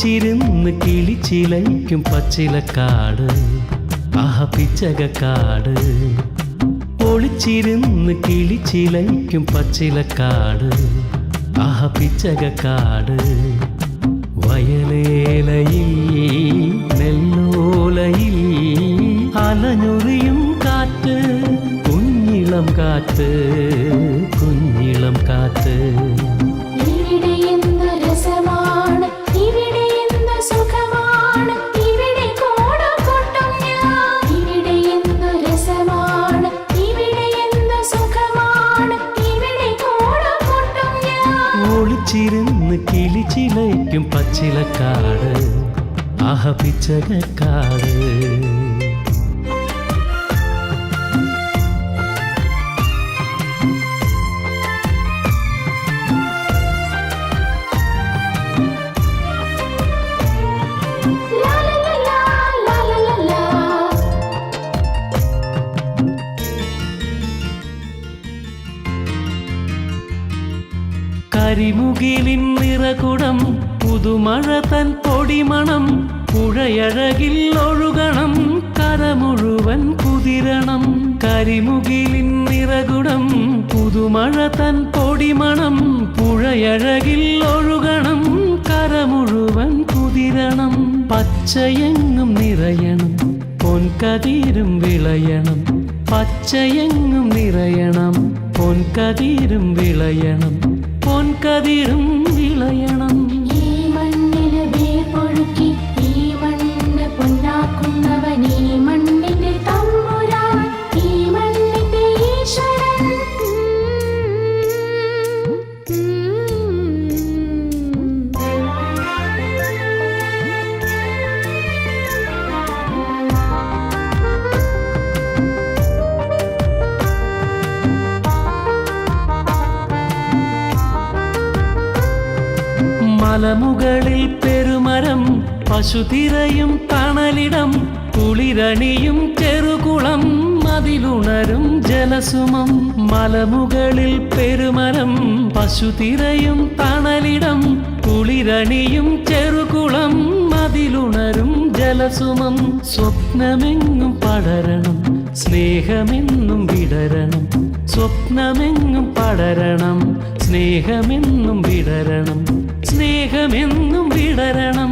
ഒളിച്ചിരുന്ന് കിളിച്ചിലയ്ക്കും പച്ചിലക്കാട് ആഹ പിച്ചകക്കാട്. ഒളിച്ചിരുന്ന് കിളിച്ചിലയ്ക്കും പച്ചിലക്കാട് ആഹ പിച്ചകക്കാട്. വയലേലയിൽ നെല്ലോലയിൽ അലഞ്ഞൊറിയും കാറ്റ്, കുഞ്ഞിളം കാറ്റ്, കുഞ്ഞിളം കാറ്റ്. ഒളിച്ചിരുന്ന് കിളിച്ചിലയ്ക്കും പച്ചിലക്കാട് ആഹ പിച്ചകക്കാട്. കരിമുകിലിൻ നിറകുടം പുതുമഴ തൻ പൊടിമണം, പുഴയഴകിൽ ഒഴുകണം കര മുഴുവൻ കുതിരണം. കരിമുകിലിൻ നിറകുടം പുതുമഴ തൻ പൊടിമണം, പുഴയഴകിൽ ഒഴുകണം കര മുഴുവൻ കുതിരണം. പച്ചയെങ്ങും നിറയണം പൊൻകതിരും വിളയണം, പച്ചയെങ്ങും നിറയണം പൊൻകതിരും വിളയണം, പൊൻകതിരും വിളയണം. ഈ മണ്ണിന് വേർ പൊഴുക്കി ഈ മണ്ണ് പൊന്നാക്കുന്നവൻ, ഈ മണ്ണിന്റെ തമ്പുരാൻ, ഈ മണ്ണിന്റെ ഈശ്വരൻ. മലമുകളിൽ പെരുമരം പശുതിരയും തണലിടം, കുളിരണിയും ചെറുകുളം അതിലുണരും ജലസുമം. മലമുകളിൽ പെരുമരം പശുതിരയും തണലിടം, കുളിരണിയും ചെറുകുളം അതിലുണരും ജലസുമം. സ്വപ്നമെങ്ങും പടരണം സ്നേഹമെന്നും വിടരണം, സ്വപ്നമെങ്ങും പടരണം സ്നേഹമെന്നും വിടരണം, സ്നേഹമെന്നും വിടരണം.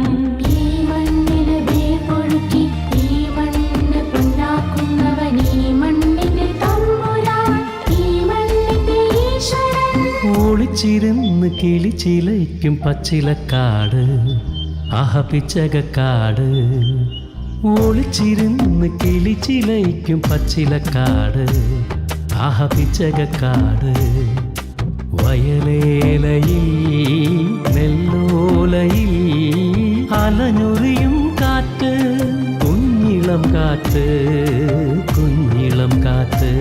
ഈ മണ്ണിന് വേർ പൊഴുക്കി ഈ മണ്ണ് പൊന്നാക്കുന്നവൻ, ഈ മണ്ണിന്റെ തമ്പുരാൻ, ഈ മണ്ണിന്റെ ഈശ്വരൻ. ഒളിച്ചിരുന്ന് കിളിച്ചിലയ്ക്കും പച്ചിലക്കാട് ആഹ പിച്ചകക്കാട്. ഒളിച്ചിരുന്ന് കിളിച്ചിലയ്ക്കും പച്ചിലക്കാട് ആഹ പിച്ചകക്കാട്. വയലേലയിൽ നെല്ലോലയിൽ അലഞ്ഞൊറിയും കാറ്റ്, കുഞ്ഞിളം കാറ്റ്, കുഞ്ഞിളം കാറ്റ്.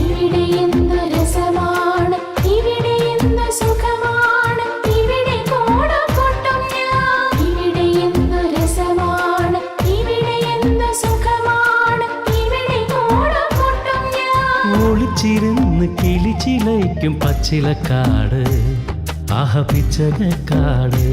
ഇവിടെ എന്ത് രസമാണ്, ഇവിടെ എന്ത് സുഖമാണ്, ഇവിടെ കോടക്കൊട്ടും ഞാൻ. ഇവിടെ എന്ത് രസമാണ്, ഇവിടെ എന്ത് സുഖമാണ്, ഇവിടെ കോടക്കൊട്ടും ഞാൻ. ഒളിച്ചിരുന്ന് കിളിച്ചിലയ്ക്കും പച്ചിലക്കാട് ആഹ പിച്ചകക്കാട്.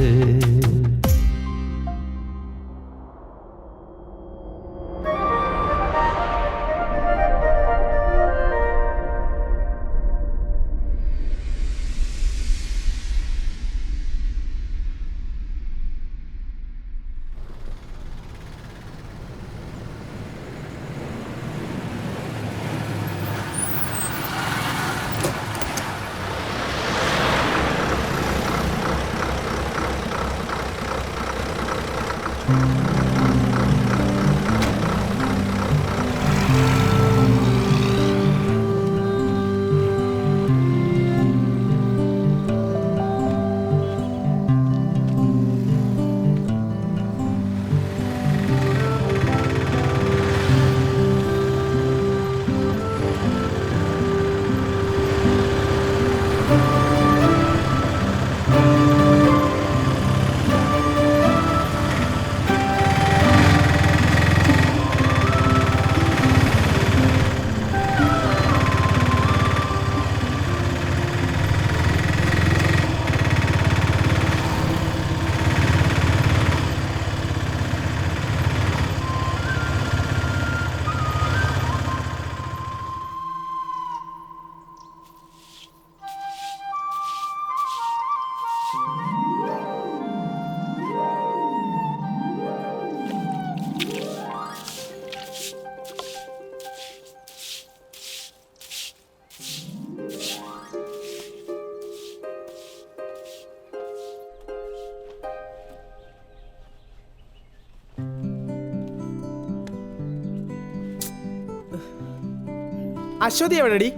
അശ്വതി എവിടെടി?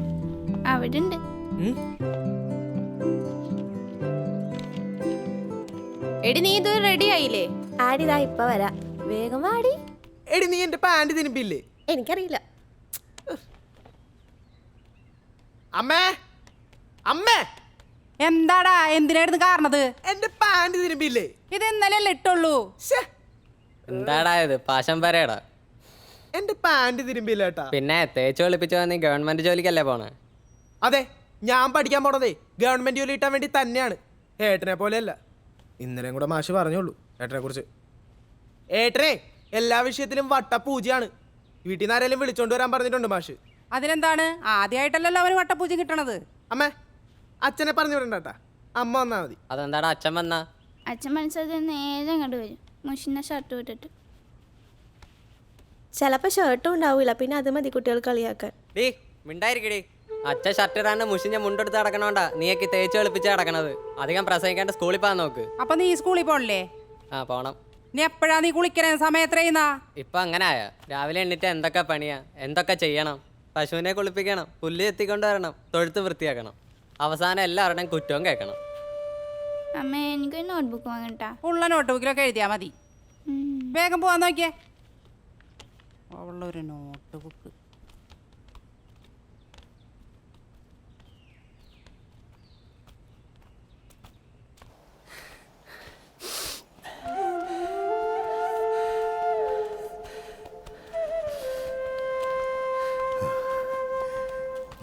അവിടെ ഉണ്ട്. എടി നീ ഇത് റെഡി ആയില്ലേ? ആടിതാ ഇപ്പൊ വരാ, വേഗം വാടി. എടി നീ എന്റെ പാന്റ് തിരുമ്പില്ലേ? എനിക്കറിയില്ല. അമ്മേ അമ്മേ, എന്താടാ, എന്തിനായിരുന്നു കാരണത്? എന്റെ പാന്റ് തിരുമ്പില്ലേ? ഇത് ഇന്നലെ ഇട്ടുള്ളൂ. എന്താടാ ഇത് പാശം പരേടാ? എന്റെ പാന്റ് തിരുമ്പില്ല ഏട്ടാ. പിന്നെ തേച്ച് വെളുപ്പിച്ച് വന്ന് ഗവൺമെന്റ് ജോലിക്കല്ലേ പോണേ? അതെ, ഞാൻ പഠിക്കാൻ പോണതേ ഗവൺമെന്റ് ജോലി കിട്ടാൻ വേണ്ടി തന്നെയാണ്. ഏട്ടനെ പോലെയല്ല. ഇന്നലെയും കൂടെ മാഷ് പറഞ്ഞോളൂ ഏട്ടനെ കുറിച്ച്. ഏട്ടനെ എല്ലാ വിഷയത്തിലും വട്ടപ്പൂജയാണ്. വീട്ടിൽ നിന്ന് ആരെങ്കിലും വിളിച്ചോണ്ട് വരാൻ പറഞ്ഞിട്ടുണ്ട് മാഷ്. അതിനെന്താണ്, ആദ്യമായിട്ടല്ലല്ലോ അവന് വട്ടപ്പൂജ കിട്ടണത്. അമ്മേ, അച്ഛനെ പറഞ്ഞു വിടണ്ടാ, അമ്മ വന്നാ മതി. അതെന്താടാ അച്ഛൻ വന്നാ? അച്ഛൻ മനസ്സിൽ നേരെ അങ്ങോട്ട് വരും, മുഷിന ഷർട്ട് വിട്ടിട്ട്. ചിലപ്പോ ഷർട്ടും ഉണ്ടാവൂല, പിന്നെ അത് മതി കുട്ടികൾ കളിയാക്കാൻ. ഡീ മിണ്ടായിരിക്കടി. അച്ഛൻ ഷർട്ട് ഇടാണ്ട് മുഷിഞ്ഞ മുണ്ടെടുത്ത് നടക്കണോണ്ടാ നീയൊക്കെ തേച്ച് വെളുപ്പിച്ച് നടക്കണത്. അധികം പ്രസംഗിക്കാണ്ട് സ്കൂളിൽ പോകാൻ നോക്ക്. അപ്പൊ നീ സ്കൂളിൽ പോണില്ലേ? ആ പോണം. നീ എപ്പോഴാ നീ കുളിക്കണ സമയം എത്രയുന്നാ? ഇപ്പൊ അങ്ങനെ ആയ രാവിലെ എണ്ണിട്ട് എന്തൊക്കെ പണിയാ, എന്തൊക്കെ ചെയ്യണം. പശുവിനെ കുളിപ്പിക്കണം, പുല്ല് എത്തിക്കൊണ്ട് വരണം, തൊഴുത്ത് വൃത്തിയാക്കണം. അവസാനം എല്ലാവരുടെയും കുറ്റവും കേൾക്കണം. അമ്മ എനിക്കൊരു നോട്ട്ബുക്ക് വാങ്ങട്ടാ. ഉള്ള നോട്ട് ബുക്കിലൊക്കെ എഴുതിയാ മതി. വേഗം പോവാൻ നോക്കിയേ. അവളൊരു നോട്ട് ബുക്ക്.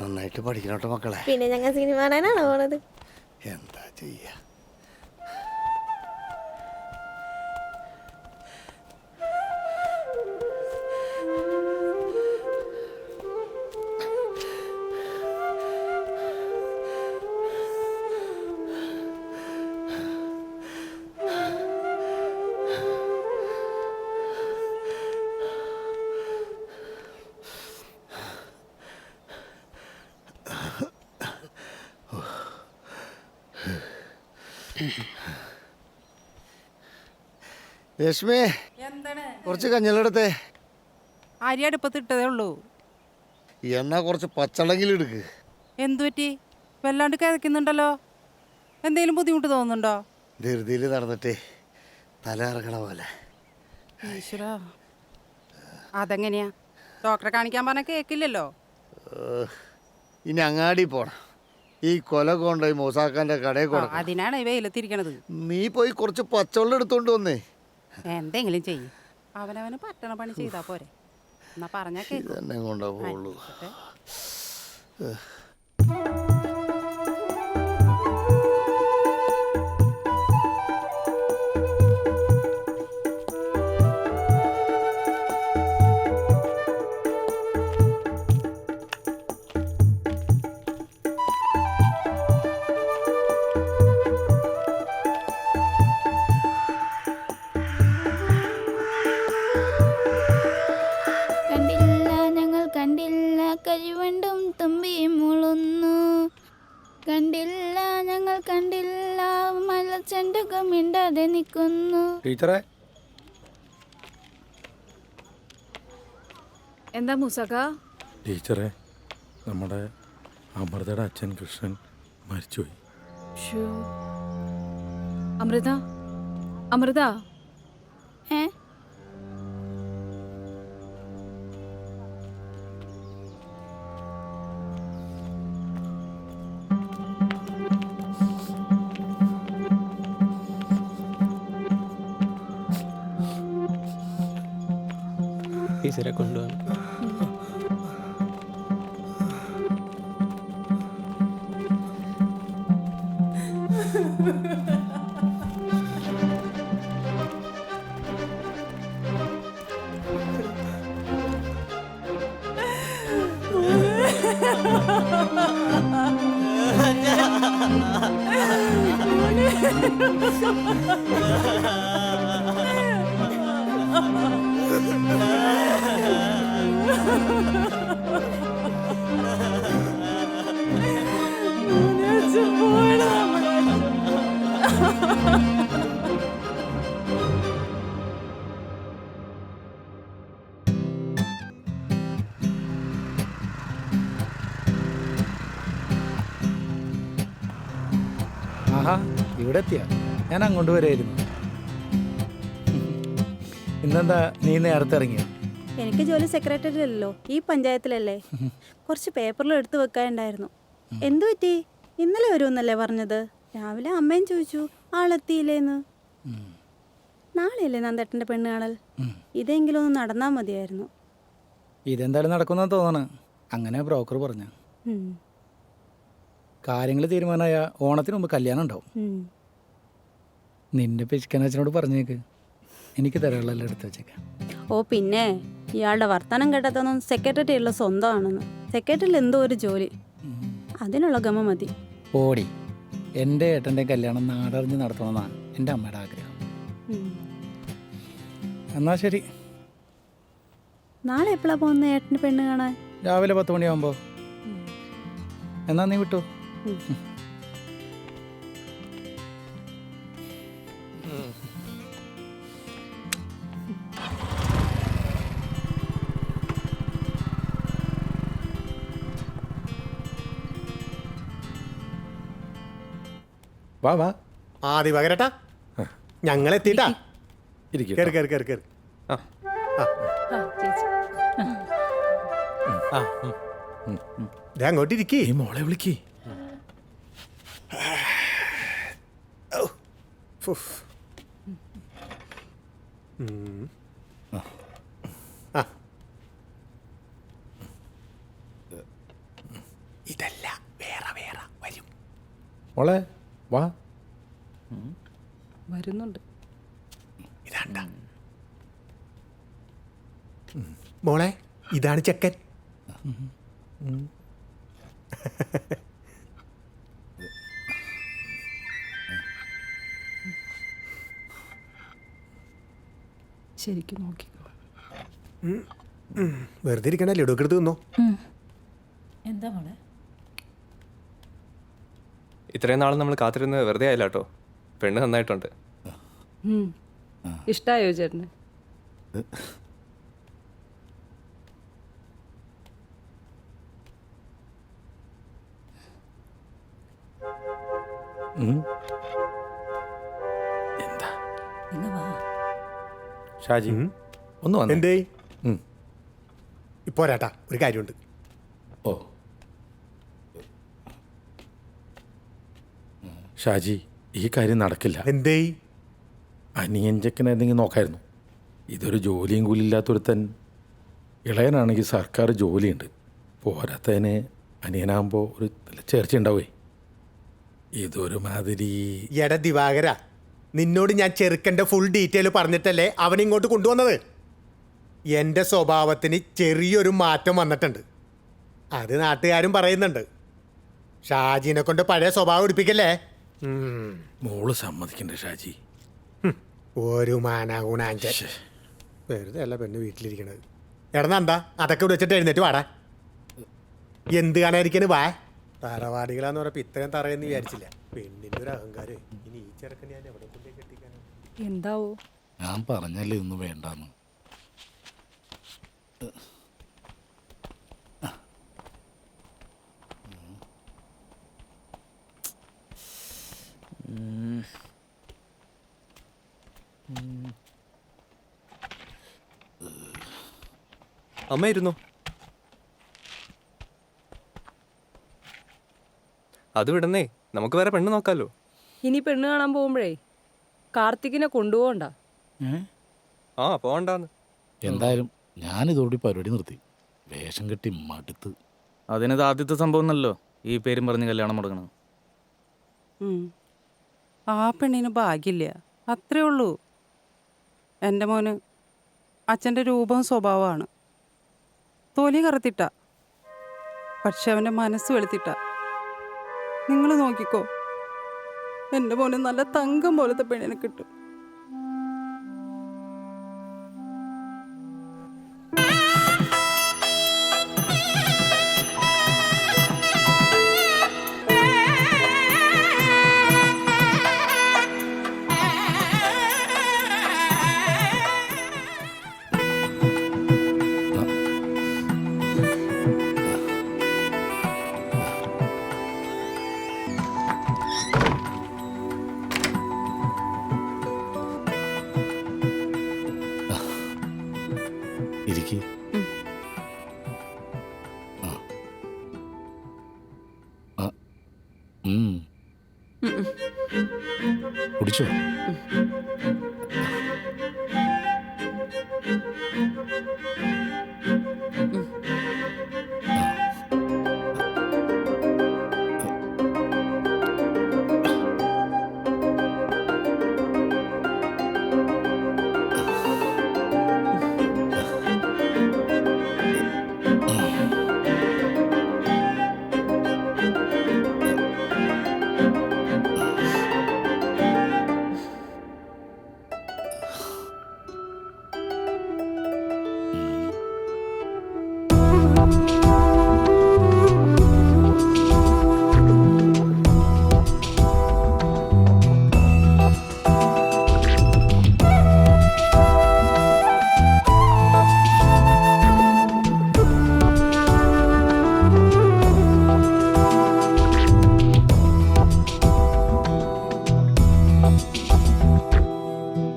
നന്നായിട്ട് പഠിക്കണോട്ടോ മക്കളെ. പിന്നെ ഞങ്ങൾ സിനിമ കാണാനാണോ പോണത്? എന്താ ചെയ്യാ? രശ്മി, എന്താണ്? കുറച്ച് കഞ്ഞലെടുത്തേ. അരി അടുപ്പത്ത് ഇട്ടതേ ഉള്ളൂ. എന്നാ കുറച്ച് പച്ചളെങ്കിലും എടുക്ക്. എന്തു പറ്റി? വല്ലാണ്ട് കിതക്കുന്നുണ്ടല്ലോ. എന്തെങ്കിലും ബുദ്ധിമുട്ട് തോന്നുന്നുണ്ടോ? ധൃതിയിൽ നടന്നിട്ടേ തല ഇറങ്ങണ പോലെ. ഈശ്വരാ, അതെങ്ങനെയാ? ഡോക്ടറെ കാണിക്കാൻ പറഞ്ഞാൽ കേൾക്കില്ലല്ലോ. ഇനി അങ്ങാടി പോണം. ഈ കൊല കൊണ്ടുപോയി മൂസാക്കാന്റെ കടയിൽ കൊടുക്കണം. അതിനാണ് ഈ വെയിലത്തിരിക്കണത്. നീ പോയി കുറച്ച് പച്ചവെള്ളം എടുത്തോണ്ട് വന്നേ. എന്തെങ്കിലും ചെയ്യും. അവനവന് പറ്റണ പണി ചെയ്താ പോരെ. എന്നാ പറഞ്ഞാ കേൾക്കും. ഇതെന്നെ കൊണ്ടാ പോവുള്ളൂ. കണ്ടില്ല ഞങ്ങൾ കണ്ടില്ല, കരിവണ്ടും തുമ്പിയും മുളുന്നു. കണ്ടില്ല ഞങ്ങൾ കണ്ടില്ല, മലച്ചെണ്ടുകൾ മിണ്ടാതെ നിൽക്കുന്നു. ടീച്ചറെ, എന്താ മൂസക്ക? ടീച്ചറെ, നമ്മുടെ അമൃതയുടെ അച്ഛൻ കൃഷ്ണൻ മരിച്ചുപോയി. അമൃത, അമൃത, ഏ ടീച്ചറെ കൊണ്ടുപോകണം. ആഹാ ഇവിടെ എത്തിയ ഞാൻ അങ്ങോട്ട് വരായിരുന്നു. ഇന്നെന്താ നീ നേരത്തെ ഇറങ്ങിയ? എനിക്ക് ജോലി സെക്രട്ടറി അല്ലല്ലോ, ഈ പഞ്ചായത്തിലല്ലേ. കുറച്ച് പേപ്പറിൽ എടുത്തു വെക്കാനുണ്ടായിരുന്നു. എന്തു പറ്റി? ഇന്നലെ വരുമെന്നല്ലേ പറഞ്ഞത്? രാവിലെ അമ്മയും ചോദിച്ചു ആളെത്തിയില്ലേന്ന്. നാളെയല്ലേ നന്ദേട്ടൻ്റെ പെണ്ണ് കാണൽ. ഇതെങ്കിലും ഒന്ന് നടന്നാൽ മതിയായിരുന്നു. ഇതെന്തായാലും നടക്കുമെന്നാണ് തോന്നണ. അങ്ങനെ ബ്രോക്കർ പറഞ്ഞ കാര്യങ്ങൾ തീരുമാനമായ ഓണത്തിന് മുമ്പ് കല്യാണം ഉണ്ടാവും. നിന്റെ പിശുക്കനച്ഛനോട് പറഞ്ഞേക്ക്, എനിക്ക് തരാനുള്ളതെല്ലാം എടുത്ത് വെച്ചേക്കാം. ഓ പിന്നെ ഇയാളുടെ വർത്തമാനം കേട്ടതൊന്നും സെക്രട്ടറി ഉള്ള സ്വന്തമാണെന്ന്. സെക്രട്ടറിയിൽ എന്തോ ഒരു ജോലി, അതിനുള്ള ഗമ മതി. ഓടി എൻ്റെ ഏട്ടൻ്റെ കല്യാണം നാടറിഞ്ഞ് നടത്തണമെന്നാണ് എൻ്റെ അമ്മയുടെ ആഗ്രഹം. എന്നാ ശരി, നാളെ എപ്പോഴാണ് പോകുന്നത് ഏട്ടന് പെണ്ണ് കാണാൻ? രാവിലെ 10 മണിയാകുമ്പോൾ. എന്നാ നീ വിട്ടു. വാ വാ ആദ്യ പകരട്ടാ ഞങ്ങൾ എത്തിയിട്ടാ. ഇരിക്കും. കേറി കേറി കേറി കേറി. അങ്ങോട്ട് ഇരിക്കേ. ഈ മോളെ വിളിക്കേ. ഇതല്ല വേറെ വേറെ വരും. മോളെ വാ. വരുന്നുണ്ട്. ഇതാണ്ട മോളെ, ഇതാണ് ചെക്കൻ. ശരിക്കും നോക്കിക്കോ. വെറുതെ ഇരിക്കണ ലഡു ഒക്കെ എടുത്ത് തിന്നോ. എന്താ മോളെ? ഇത്രയും നാളും നമ്മൾ കാത്തിരുന്ന് വെറുതെ ആയില്ല കേട്ടോ. പെണ്ണ് നന്നായിട്ടുണ്ട്. ഇഷ്ടായോ ചേട്ടന്? എന്താ ഇന്ന് വാ. ഷാജി ഒന്ന് വന്നേ. എന്തേ ഇപ്പോ രാട്ടാ, ഒരു കാര്യമുണ്ട്. ഓ ഷാജി, ഈ കാര്യം നടക്കില്ല. എന്തേ? അനിയൻ ചെക്കനെ എന്തെങ്കിലും നോക്കായിരുന്നു. ഇതൊരു ജോലിയും കൂലില്ലാത്തൊരുത്തൻ. ഇളയനാണെങ്കിൽ സർക്കാർ ജോലിയുണ്ട്. പോരാത്തതിന് അനിയനാകുമ്പോൾ ഒരു നല്ല ചേർച്ച ഉണ്ടാവേ. ഇതൊരു മാതിരി. എട ദിവാകര, നിന്നോട് ഞാൻ ചെറുക്കൻ്റെ ഫുൾ ഡീറ്റെയിൽ പറഞ്ഞിട്ടല്ലേ അവൻ ഇങ്ങോട്ട് കൊണ്ടുവന്നത്. എൻ്റെ സ്വഭാവത്തിന് ചെറിയൊരു മാറ്റം വന്നിട്ടുണ്ട്. അത് നാട്ടുകാരും പറയുന്നുണ്ട്. ഷാജിനെ കൊണ്ട് പഴയ സ്വഭാവം എടുപ്പിക്കല്ലേ. മോള് സമ്മതിക്കണ്ടേ ഷാജി? ഒരു മാനാഗുണാഞ്ച വെറുതെ അല്ല പെണ്ണ് വീട്ടിലിരിക്കണത്. എടന്നാ അതൊക്കെ ഇവിടെ വെച്ചിട്ട് എഴുന്നേറ്റ് വാടാ. എന്ത് കാണാതിരിക്കണ് വാ. തറവാടികളാന്ന് പറഞ്ഞപ്പോ ഇത്രയും തറയെന്ന് വിചാരിച്ചില്ല. പെണ്ണിന്റെ ഒരു അഹങ്കാരം. ഇനി ഈ ചെറുക്കൻ ഞാൻ എവിടെ കൊണ്ടേ കെട്ടിക്കാനാണ്? എന്താവോ? ഞാൻ പറഞ്ഞല്ലേ ഒന്നും വേണ്ടാന്ന്. അമ്മ ഇരുന്നോ? അത് വിടന്നേ, നമുക്ക് വേറെ പെണ്ണ് നോക്കാലോ. ഇനി പെണ്ണ് കാണാൻ പോകുമ്പോഴേ കാർത്തികിനെ കൊണ്ടുപോകണ്ട. ആ പോകണ്ടാന്ന്. എന്തായാലും ഞാനിതോടെ പരിപാടി നിർത്തി. വേഷം കെട്ടി മടുത്ത്. അതിനത് ആദ്യത്തെ സംഭവം എന്നല്ലോ ഈ പേരും പറഞ്ഞ് കല്യാണം മുടങ്ങണം. ആ പെണ്ണിന് ഭാഗ്യമില്ല, അത്രേ ഉള്ളൂ. എൻ്റെ മോന് അച്ഛൻ്റെ രൂപവും സ്വഭാവമാണ്. തൊലി കറുത്തിട്ട, പക്ഷെ അവൻ്റെ മനസ്സ് വെളുത്തിട്ട. നിങ്ങൾ നോക്കിക്കോ, എൻ്റെ മോന് നല്ല തങ്കം പോലത്തെ പെണ്ണിനെ കിട്ടും. കുടിച്ചോ.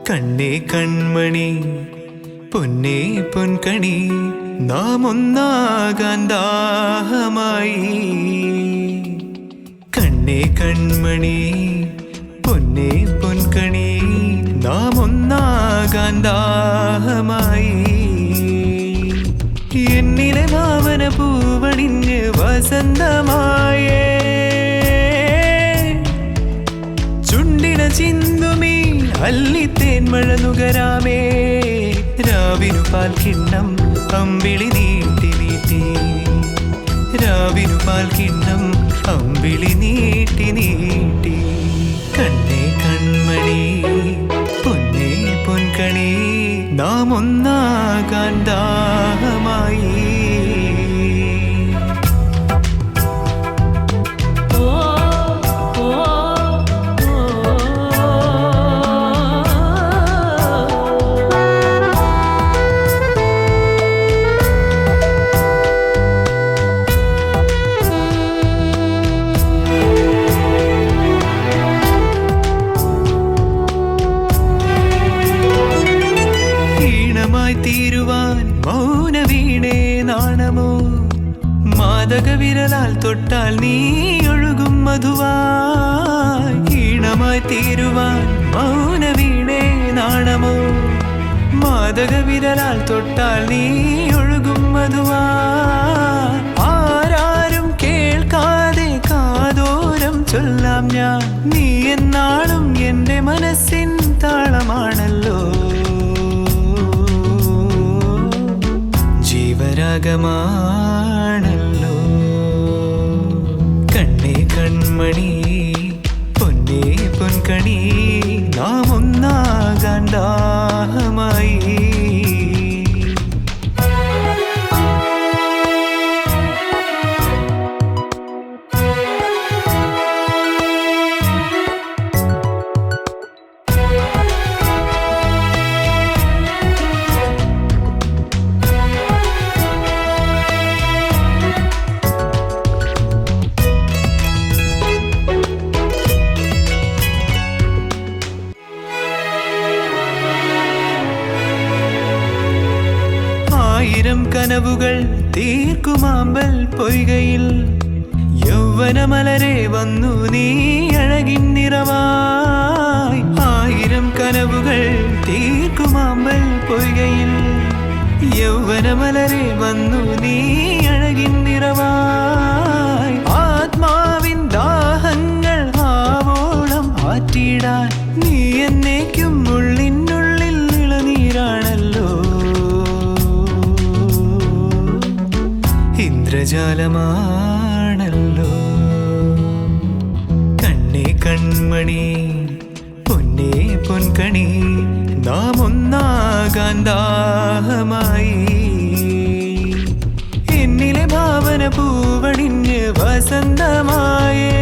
കണ്ണേ കൺമണി പൊന്നേ പൊൻകണി നാം ഒന്നാകാൻ ദാഹമായി. കണ്ണേ കൺമണി പൊന്നേ പൊൻകണി നാം ഒന്നാകാൻ ദാഹമായി. എന്നിലെ ഭാവന പൂവണിഞ്ഞ് വസന്തമായേ ചുണ്ടിന ചിന്തുമീ അല്ലിത്തേൻ മഴ നുകരാമേ. രാവിനു പാൽ കിണ്ണം അമ്പിളി നീട്ടി നീട്ടി, രാവിനു പാൽ കിണ്ണം അമ്പിളി നീട്ടി നീട്ടി. കണ്ണേ കൺമണി പൊന്നേ പൊൻകണി നാം ഒന്നാകാൻ ദാഹമായി. തീരുവാൻ മൗന വീണേ നാണമോ, മാദക വിരലാൽ തൊട്ടാൽ നീ ഒഴുകും മധുവായി. ഈണമായി തീരുവാൻ മൗന വീണേ നാണമോ, മാദക വിരലാൽ തൊട്ടാൽ നീ ഒഴുകും മധുവായി. ആരാരും കേൾക്കാതെ കാതോരം ചൊല്ലാം ഞാൻ, നീ എന്നാളും എൻ്റെ മനസ്സിൻ താളമാണല്ലോ. ജീവരാഗമാണല്ലോ. കണ്ണേ കൺമണി പൊന്നേ പൊൻകണി നാം ഒന്നാകാൻ ദാഹമായി. ആയിരം കനവുകൾ തീർക്കുമാമ്പൽ പൊയ്കയിൽ യൗവനമലരെ വന്നു നീ അഴകിൻ നിറവായി. ആയിരം കനവുകൾ തീർക്കുമാമ്പൽ പൊയ്കയിൽ യൗവനമലരെ വന്നു നീ അഴകിൻ നിറവായി. ആത്മാവിൻ ദാഹങ്ങൾ ആവോളം ആറ്റിടാൻ നീ എന്നേക്കും ഉള്ളിനുള്ളിൽ ഇളനീരാണല്ലോ. ഇന്ദ്രജാലമാണല്ലോ. കണ്ണേ കൺമണി പൊന്നേ പൊൻകണി നാം ഒന്നാകാൻ ദാഹമായി. എന്നിലെ ഭാവന പൂവണിഞ്ഞ് വസന്തമായേ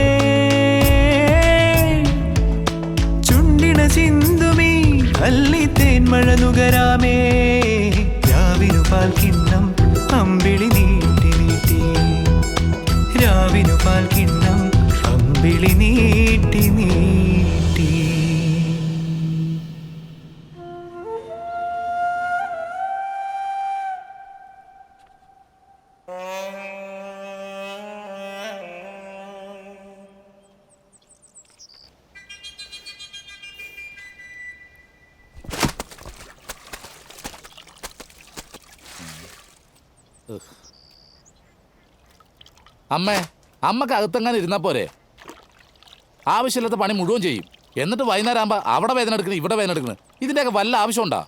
ചുണ്ടിന ചിന്തുമീ അല്ലിത്തേൻ മഴ നുകരാമേ. രാവിനു പാൽ കിണ്ണം അമ്പിളി നീട്ടി നീട്ടി, രാവിനു പാൽ കിണ്ണം അമ്പിളി നീട്ടി നീട്ടി. അമ്മക്ക് അകത്തെങ്ങാനും ഇരുന്നാ പോരെ? ആവശ്യമില്ലാത്ത പണി മുഴുവൻ ചെയ്യും, എന്നിട്ട് വൈകുന്നേരം ആകുമ്പോൾ അവിടെ വേദന എടുക്കണം, ഇവിടെ വേദന എടുക്കണം. ഇതിൻ്റെയൊക്കെ വല്ല ആവശ്യമുണ്ടോ?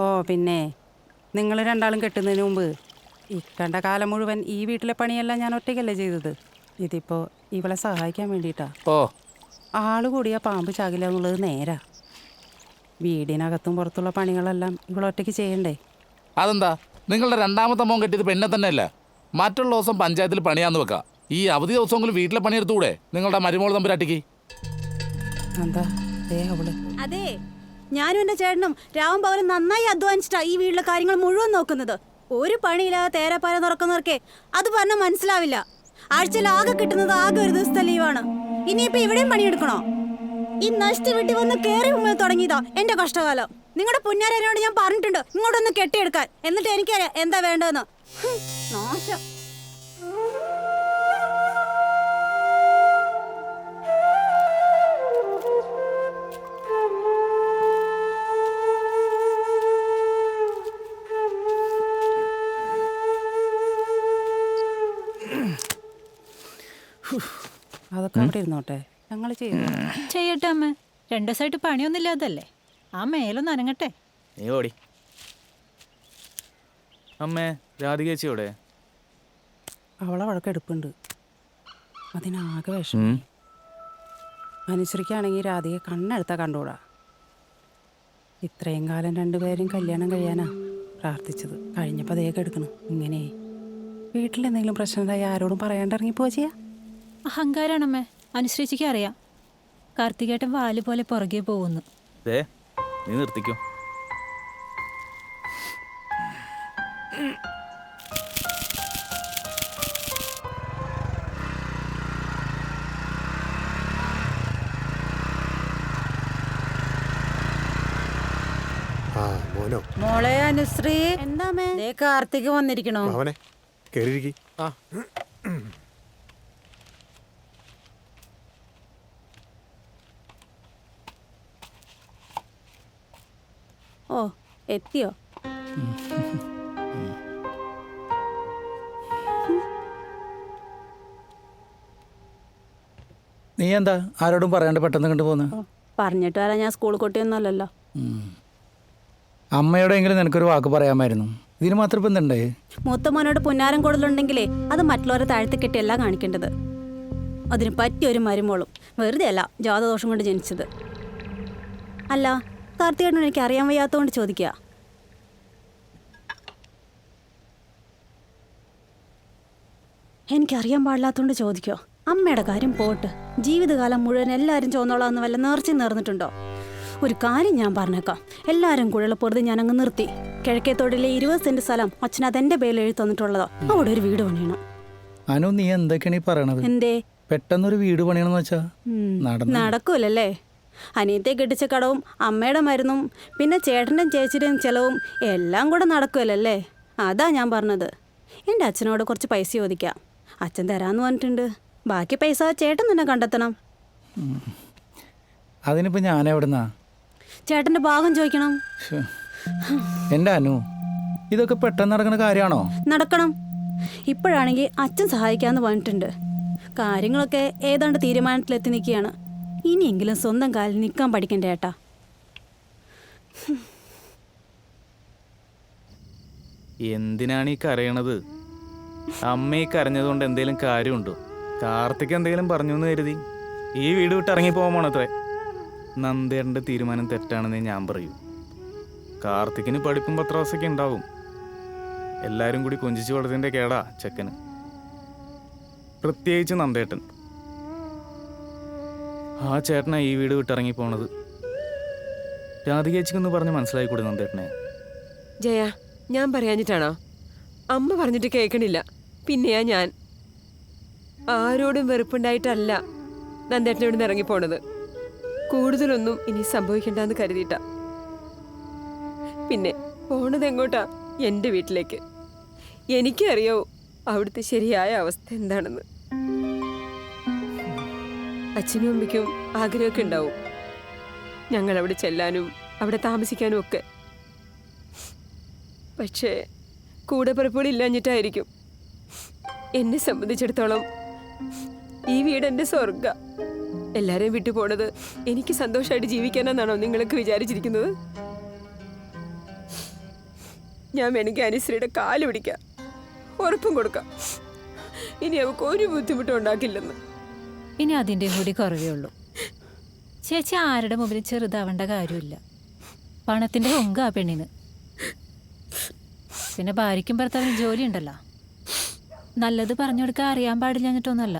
ഓ പിന്നെ നിങ്ങൾ രണ്ടാളും കെട്ടുന്നതിന് മുമ്പ് ഇക്കണ്ട കാലം മുഴുവൻ ഈ വീട്ടിലെ പണിയെല്ലാം ഞാൻ ഒറ്റയ്ക്കല്ലേ ചെയ്തത്. ഇതിപ്പോൾ ഇവളെ സഹായിക്കാൻ വേണ്ടിയിട്ടാ. ഓ, ആള് കൂടിയാ പാമ്പ് ചാകില്ല എന്നുള്ളത് നേരാ. വീടിനകത്തും പുറത്തുള്ള പണികളെല്ലാം ഇവളൊറ്റയ്ക്ക് ചെയ്യണ്ടേ? അതെന്താ? നിങ്ങളുടെ രണ്ടാമത്തെ മോൻ കെട്ടിയത് പെണ്ണെ തന്നെയല്ല. മറ്റുള്ള ദിവസം പഞ്ചായത്തിൽ പണിയാന്ന് വെക്കാം. ഈ അവധി ദിവസമെങ്കിലും വീട്ടിലെ പണിയെടുത്തുകൂടെ നിങ്ങളുടെ മരുമോൾ തമ്പുരാട്ടിക്ക്? എന്താ അവള്? അതെ, ഞാനും എൻ്റെ ചേട്ടനും രാവും പകലും നന്നായി അധ്വാനിച്ചിട്ടാ ഈ വീട്ടിലെ കാര്യങ്ങൾ മുഴുവൻ നോക്കുന്നത്. ഒരു പണിയില്ലാതെ തേരപ്പാര തുറക്കുന്നവർക്കേ അത് പറഞ്ഞാൽ മനസ്സിലാവില്ല. ആഴ്ചയിൽ ആകെ കിട്ടുന്നത് ആകെ ഒരു ദിവസത്തെ ലീവാണ്. ഇനിയിപ്പോ ഇവിടെയും പണിയെടുക്കണോ? ഈ നഷ്ട വീട്ടിൽ വന്ന് കയറി മുമ്പിൽ തുടങ്ങിയതാ എന്റെ കഷ്ടകാലം. നിങ്ങളുടെ പുന്നാരനോട് ഞാൻ പറഞ്ഞിട്ടുണ്ട് ഇങ്ങോട്ടൊന്ന് കെട്ടിയെടുക്കാൻ. എന്നിട്ട് എനിക്കറിയാം എന്താ വേണ്ടതെന്ന്. നാശം. അതൊക്കെ അവിടെ ഇരുന്നോട്ടെ, ഞങ്ങൾ ചെയ്യട്ടെ അമ്മ. 2 ദിവസമായിട്ട് പണിയൊന്നുമില്ലാതല്ലേ, ആ മേലൊന്ന് അനങ്ങട്ടെ. നീ ഓടി. അമ്മേ, രാധികേച്ചിയോടെ? അവളെ വഴക്കെടുപ്പുണ്ട്, അതിനാകെ വിഷമം. അനുസരിക്കുകയാണെങ്കിൽ രാധികയെ കണ്ണെടുത്താൽ കണ്ടുകൂടാ. ഇത്രയും കാലം രണ്ടുപേരും കല്യാണം കഴിയാനാ പ്രാർത്ഥിച്ചത്. കഴിഞ്ഞപ്പോൾ അതേ എടുക്കണം. ഇങ്ങനെ വീട്ടിലെന്തെങ്കിലും പ്രശ്നം ഉണ്ടായി ആരോടും പറയാണ്ട് ഇറങ്ങിപ്പോ ചെയ്യാ. അഹങ്കാരാണമ്മേ, അനുസരിച്ചിക്ക് അറിയാം. കാർത്തികേട്ടൻ വാല് പോലെ പുറകെ പോകുന്നു. നീ നിർത്തിക്കോ. മോളെ അനുശ്രീ, എന്താ കാർത്തിക് വന്നിരിക്കണോ? ഓ, എത്തിയോ? നീ എന്താ ആരോടും പറയാണ്ട് പെട്ടെന്ന് കണ്ടുപോകുന്നത്? പറഞ്ഞിട്ട് വരാൻ ഞാൻ സ്കൂൾ കുട്ടിയൊന്നുമല്ലല്ലോ. അമ്മയോടെങ്കിലും നിനക്കൊരു വാക്ക് പറയാമായിരുന്നു. ഇതിന് മാത്രം ഇപ്പം എന്തുണ്ടേ? മൂത്ത മോനോട് പുന്നാരം കൂടുതലുണ്ടെങ്കിലേ അത് മറ്റുള്ളവരെ താഴ്ത്തി കെട്ടിയല്ല കാണിക്കേണ്ടത്. അതിന് പറ്റിയൊരു മരുമോളും വെറുതെ അല്ല ജാതദോഷം കൊണ്ട് ജനിച്ചത്. അല്ല, കാർത്തികേട്ടൻ എനിക്ക് അറിയാൻ വയ്യാത്തതുകൊണ്ട് ചോദിക്കുക. എനിക്കറിയാൻ പാടില്ലാത്തതുകൊണ്ട് ചോദിക്കോ? അമ്മയുടെ കാര്യം പോട്ട്, ജീവിതകാലം മുഴുവൻ എല്ലാവരും ചോന്നോളാന്ന് വല്ല നേർച്ച നേർന്നിട്ടുണ്ടോ? ഒരു കാര്യം ഞാൻ പറഞ്ഞേക്കാം, എല്ലാവരും കൂടെയുള്ള പൊറുതി ഞാൻ അങ്ങ് നിർത്തി. കിഴക്കേത്തോടിലെ 20 സെന്റ് സ്ഥലം അച്ഛൻ അതെന്റെ പേരിൽ എഴുതി തന്നിട്ടുള്ളതോ. അവിടെ ഒരു വീട് പണിയണം. അനു, നീ എന്തൊക്കെയാണ് ഈ പറയണത്? എന്തേ? പെട്ടെന്നൊരു വീട് പണിയണമെന്ന് വെച്ചാ നടക്കൂലല്ലേ? അനിയത്തെ കെട്ടിച്ച കടവും അമ്മയുടെ മരുന്നും പിന്നെ ചേട്ടൻ്റെയും ചേച്ചിയുടെയും ചെലവും എല്ലാം കൂടെ നടക്കുമല്ലേ? അതാ ഞാൻ പറഞ്ഞത്. എൻ്റെ അച്ഛനോട് കുറച്ച് പൈസ ചോദിക്കാം, അച്ഛൻ തരാമെന്ന് പറഞ്ഞിട്ടുണ്ട്. ബാക്കി പൈസ ചേട്ടൻ തന്നെ കണ്ടെത്തണം. അതിനിപ്പോൾ ഞാൻ എവിടുന്നാ? ചേട്ടൻ്റെ ഭാഗം ചോദിക്കണം. എൻ്റെ അനു, ഇതൊക്കെ പെട്ടെന്ന് നടക്കുന്ന കാര്യമാണോ? നടക്കണം. ഇപ്പോഴാണെങ്കിൽ അച്ഛൻ സഹായിക്കാമെന്ന് പറഞ്ഞിട്ടുണ്ട്. കാര്യങ്ങളൊക്കെ ഏതാണ്ട് തീരുമാനത്തിലെത്തി നിൽക്കുകയാണ്. ഇനിയെങ്കിലും സ്വന്തം കാലിൽ നിൽക്കാൻ പഠിക്കണ്ടേ ഏട്ടാ? എന്തിനാണ് ഈ കരയണത്? അമ്മ ഈ കരഞ്ഞതുകൊണ്ട് എന്തെങ്കിലും കാര്യമുണ്ടോ? കാർത്തിക് എന്തെങ്കിലും പറഞ്ഞു എന്ന് കരുതി ഈ വീട് വിട്ട് ഇറങ്ങി പോകാമോണത്രേ. നന്ദേട്ടൻ്റെ തീരുമാനം തെറ്റാണെന്നേ ഞാൻ പറയൂ. കാർത്തിക്കിന് പഠിപ്പും പത്രാസൊക്കെ ഉണ്ടാവും. എല്ലാവരും കൂടി കൊഞ്ചിച്ച് വളർത്തിൻ്റെ കേടാ ചെക്കന്, പ്രത്യേകിച്ച് നന്ദേട്ടൻ. ആ ചേട്ടനാ ഈ വീട് വിട്ടിറങ്ങി പോണത്. രാധികേച്ചിക്കൊന്ന് പറഞ്ഞ് മനസ്സിലായിക്കൂടെ നന്ദേട്ടനെ? ജയ, ഞാൻ പറയാഞ്ഞിട്ടാണോ? അമ്മ പറഞ്ഞിട്ട് കേൾക്കണില്ല. പിന്നെയാ ഞാൻ. ആരോടും വെറുപ്പുണ്ടായിട്ടല്ല നന്ദേട്ടനെ ഇവിടുന്ന് ഇറങ്ങിപ്പോണത്. കൂടുതലൊന്നും ഇനി സംഭവിക്കണ്ടെന്ന് കരുതിയിട്ടാ. പിന്നെ പോണത് എങ്ങോട്ടാ? എൻ്റെ വീട്ടിലേക്ക്. എനിക്കറിയാവൂ അവിടുത്തെ ശരിയായ അവസ്ഥ എന്താണെന്ന്. അച്ഛനും അമ്മയ്ക്കും ആഗ്രഹമൊക്കെ ഉണ്ടാവും ഞങ്ങൾ അവിടെ ചെല്ലാനും അവിടെ താമസിക്കാനും ഒക്കെ. പക്ഷേ കൂടെ പിറപ്പുകളില്ലാഞ്ഞിട്ടായിരിക്കും. എന്നെ സംബന്ധിച്ചിടത്തോളം ഈ വീട് എൻ്റെ സ്വർഗ. എല്ലാരെയും വിട്ടു പോണത് എനിക്ക് സന്തോഷമായിട്ട് ജീവിക്കാനെന്നാണോ നിങ്ങളൊക്കെ വിചാരിച്ചിരിക്കുന്നത്? ഞാൻ വേണമെങ്കിൽ അനുശ്രീയുടെ കാല് പിടിക്കാം, ഉറപ്പും കൊടുക്കാം, ഇനി അവൾക്ക് ഒരു ബുദ്ധിമുട്ടും ഉണ്ടാക്കില്ലെന്ന്. ഇനി അതിൻ്റെ കൂടി കുറവേ ഉള്ളൂ. ചേച്ചി ആരുടെ മുമ്പിൽ ചെറുതാവേണ്ട കാര്യമില്ല. പണത്തിൻ്റെ ഹൊങ്ക ആ പെണ്ണിന്. പിന്നെ ഭാര്യയ്ക്കും ഭർത്താവിനും ജോലി ഉണ്ടല്ലോ. നല്ലത് പറഞ്ഞു കൊടുക്കാൻ അറിയാൻ പാടില്ല എന്നിട്ടൊന്നുമല്ല.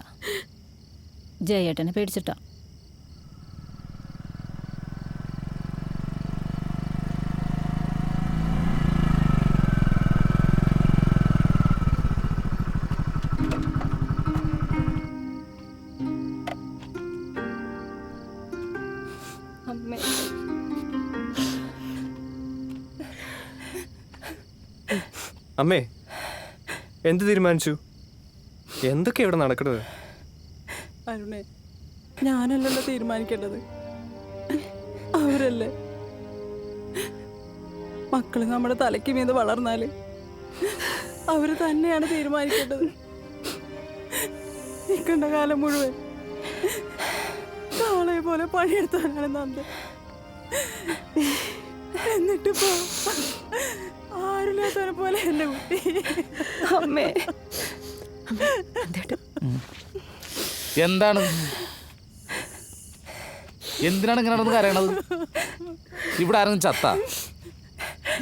ജയേട്ടനെ പേടിച്ചിട്ടാ. അമ്മേ, അമ്മേ, എന്ത് തീരുമാനിച്ചു? എന്തൊക്കെയാ ഇവിടെ നടക്കുന്നത്? അരുണേ, ഞാനല്ലല്ലോ തീരുമാനിക്കേണ്ടത്, അവരല്ലേ. മക്കള് നമ്മുടെ തലയ്ക്ക് മീത് വളർന്നാല് അവര് തന്നെയാണ് തീരുമാനിക്കേണ്ടത്. നിൽക്കേണ്ട കാലം മുഴുവൻ കാളയെ പോലെ പണിയെടുത്താനാണ് നന്ദ. എന്നിട്ടിപ്പോ ആരില്ലാത്തവനെ പോലെ എന്റെ കുട്ടി. അമ്മേ, എന്താണ് എന്തിനാണ് ഇങ്ങനെ നടന്ന് കരയണത്? ഇവിടെ ആരെങ്കിലും ചത്ത?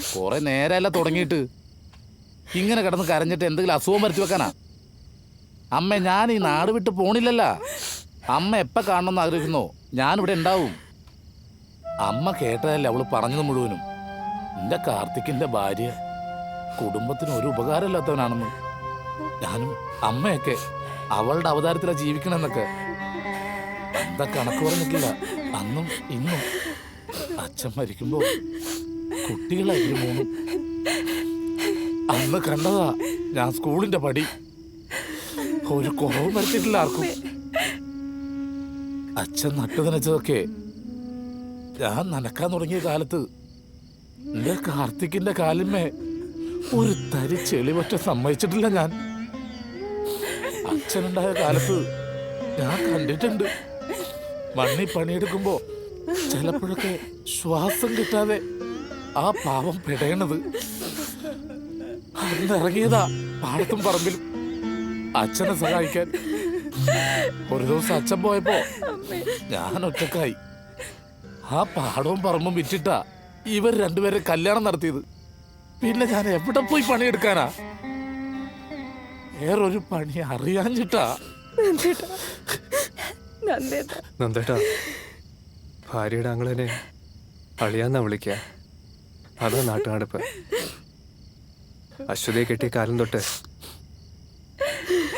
കുറെ നേരമല്ല തുടങ്ങിയിട്ട്. ഇങ്ങനെ കിടന്ന് കരഞ്ഞിട്ട് എന്തെങ്കിലും അസുഖം വരുത്തി വെക്കാനാ? അമ്മ, ഞാൻ ഈ നാട് വിട്ട് പോണില്ലല്ല. അമ്മ എപ്പോൾ കാണണമെന്ന് ആഗ്രഹിക്കുന്നോ ഞാനിവിടെ ഉണ്ടാവും. അമ്മ കേട്ടതല്ലേ അവള് പറഞ്ഞത് മുഴുവനും. എൻ്റെ കാർത്തിക്കിൻ്റെ ഭാര്യ കുടുംബത്തിന് ഒരു ഉപകാരമില്ലാത്തവനാണെന്ന്. ഞാനും അമ്മയൊക്കെ അവളുടെ അവതാരത്തിലാണ് ജീവിക്കണമെന്നൊക്കെ എന്താ കണക്ക് പറഞ്ഞിട്ടില്ല. അന്നും ഇന്നും അച്ഛൻ മരിക്കുമ്പോ കുട്ടികളായിരുന്നു മൂന്നും. അന്ന് കണ്ടതാ ഞാൻ സ്കൂളിന്റെ പടി. ഒരു കുറവും വരുത്തിയിട്ടില്ല ആർക്കും. അച്ഛൻ നട്ടു നനച്ചതൊക്കെ ഞാൻ നനക്കാൻ തുടങ്ങിയ കാലത്ത് എന്റെ കാർത്തിക്കിന്റെ കാലിന്മേ ഒരു തരി ചെളിവറ്റ സമ്മതിച്ചിട്ടില്ല ഞാൻ. അച്ഛനുണ്ടായ കാലത്ത് ഞാൻ കണ്ടിട്ടുണ്ട് മണ്ണി പണിയെടുക്കുമ്പോ ചിലപ്പോഴൊക്കെ ശ്വാസം കിട്ടാതെ ആ പാവം പിടയണത്. അന്നിറങ്ങിയതാ പാടത്തും പറമ്പിലും അച്ഛനെ സഹായിക്കാൻ. ഒരു ദിവസം അച്ഛൻ പോയപ്പോ ഞാൻ ഒറ്റക്കായി. ആ പാടവും പറമ്പും വിറ്റിട്ടാ ഇവർ രണ്ടുപേരെ കല്യാണം നടത്തിയത്. പിന്നെ ഞാൻ എവിടെ പോയി പണിയെടുക്കാനാ? വേറൊരു പണി അറിയാഞ്ഞിട്ടാ. നന്ദേട്ടാ, ഭാര്യയുടെ ആങ്ങളെന്നെ അളിയാന്നാ വിളിക്കുക. അതാ നാട്ടുനടപ്പ്. അശ്വതിയെ കെട്ടിയ കാലം തൊട്ട്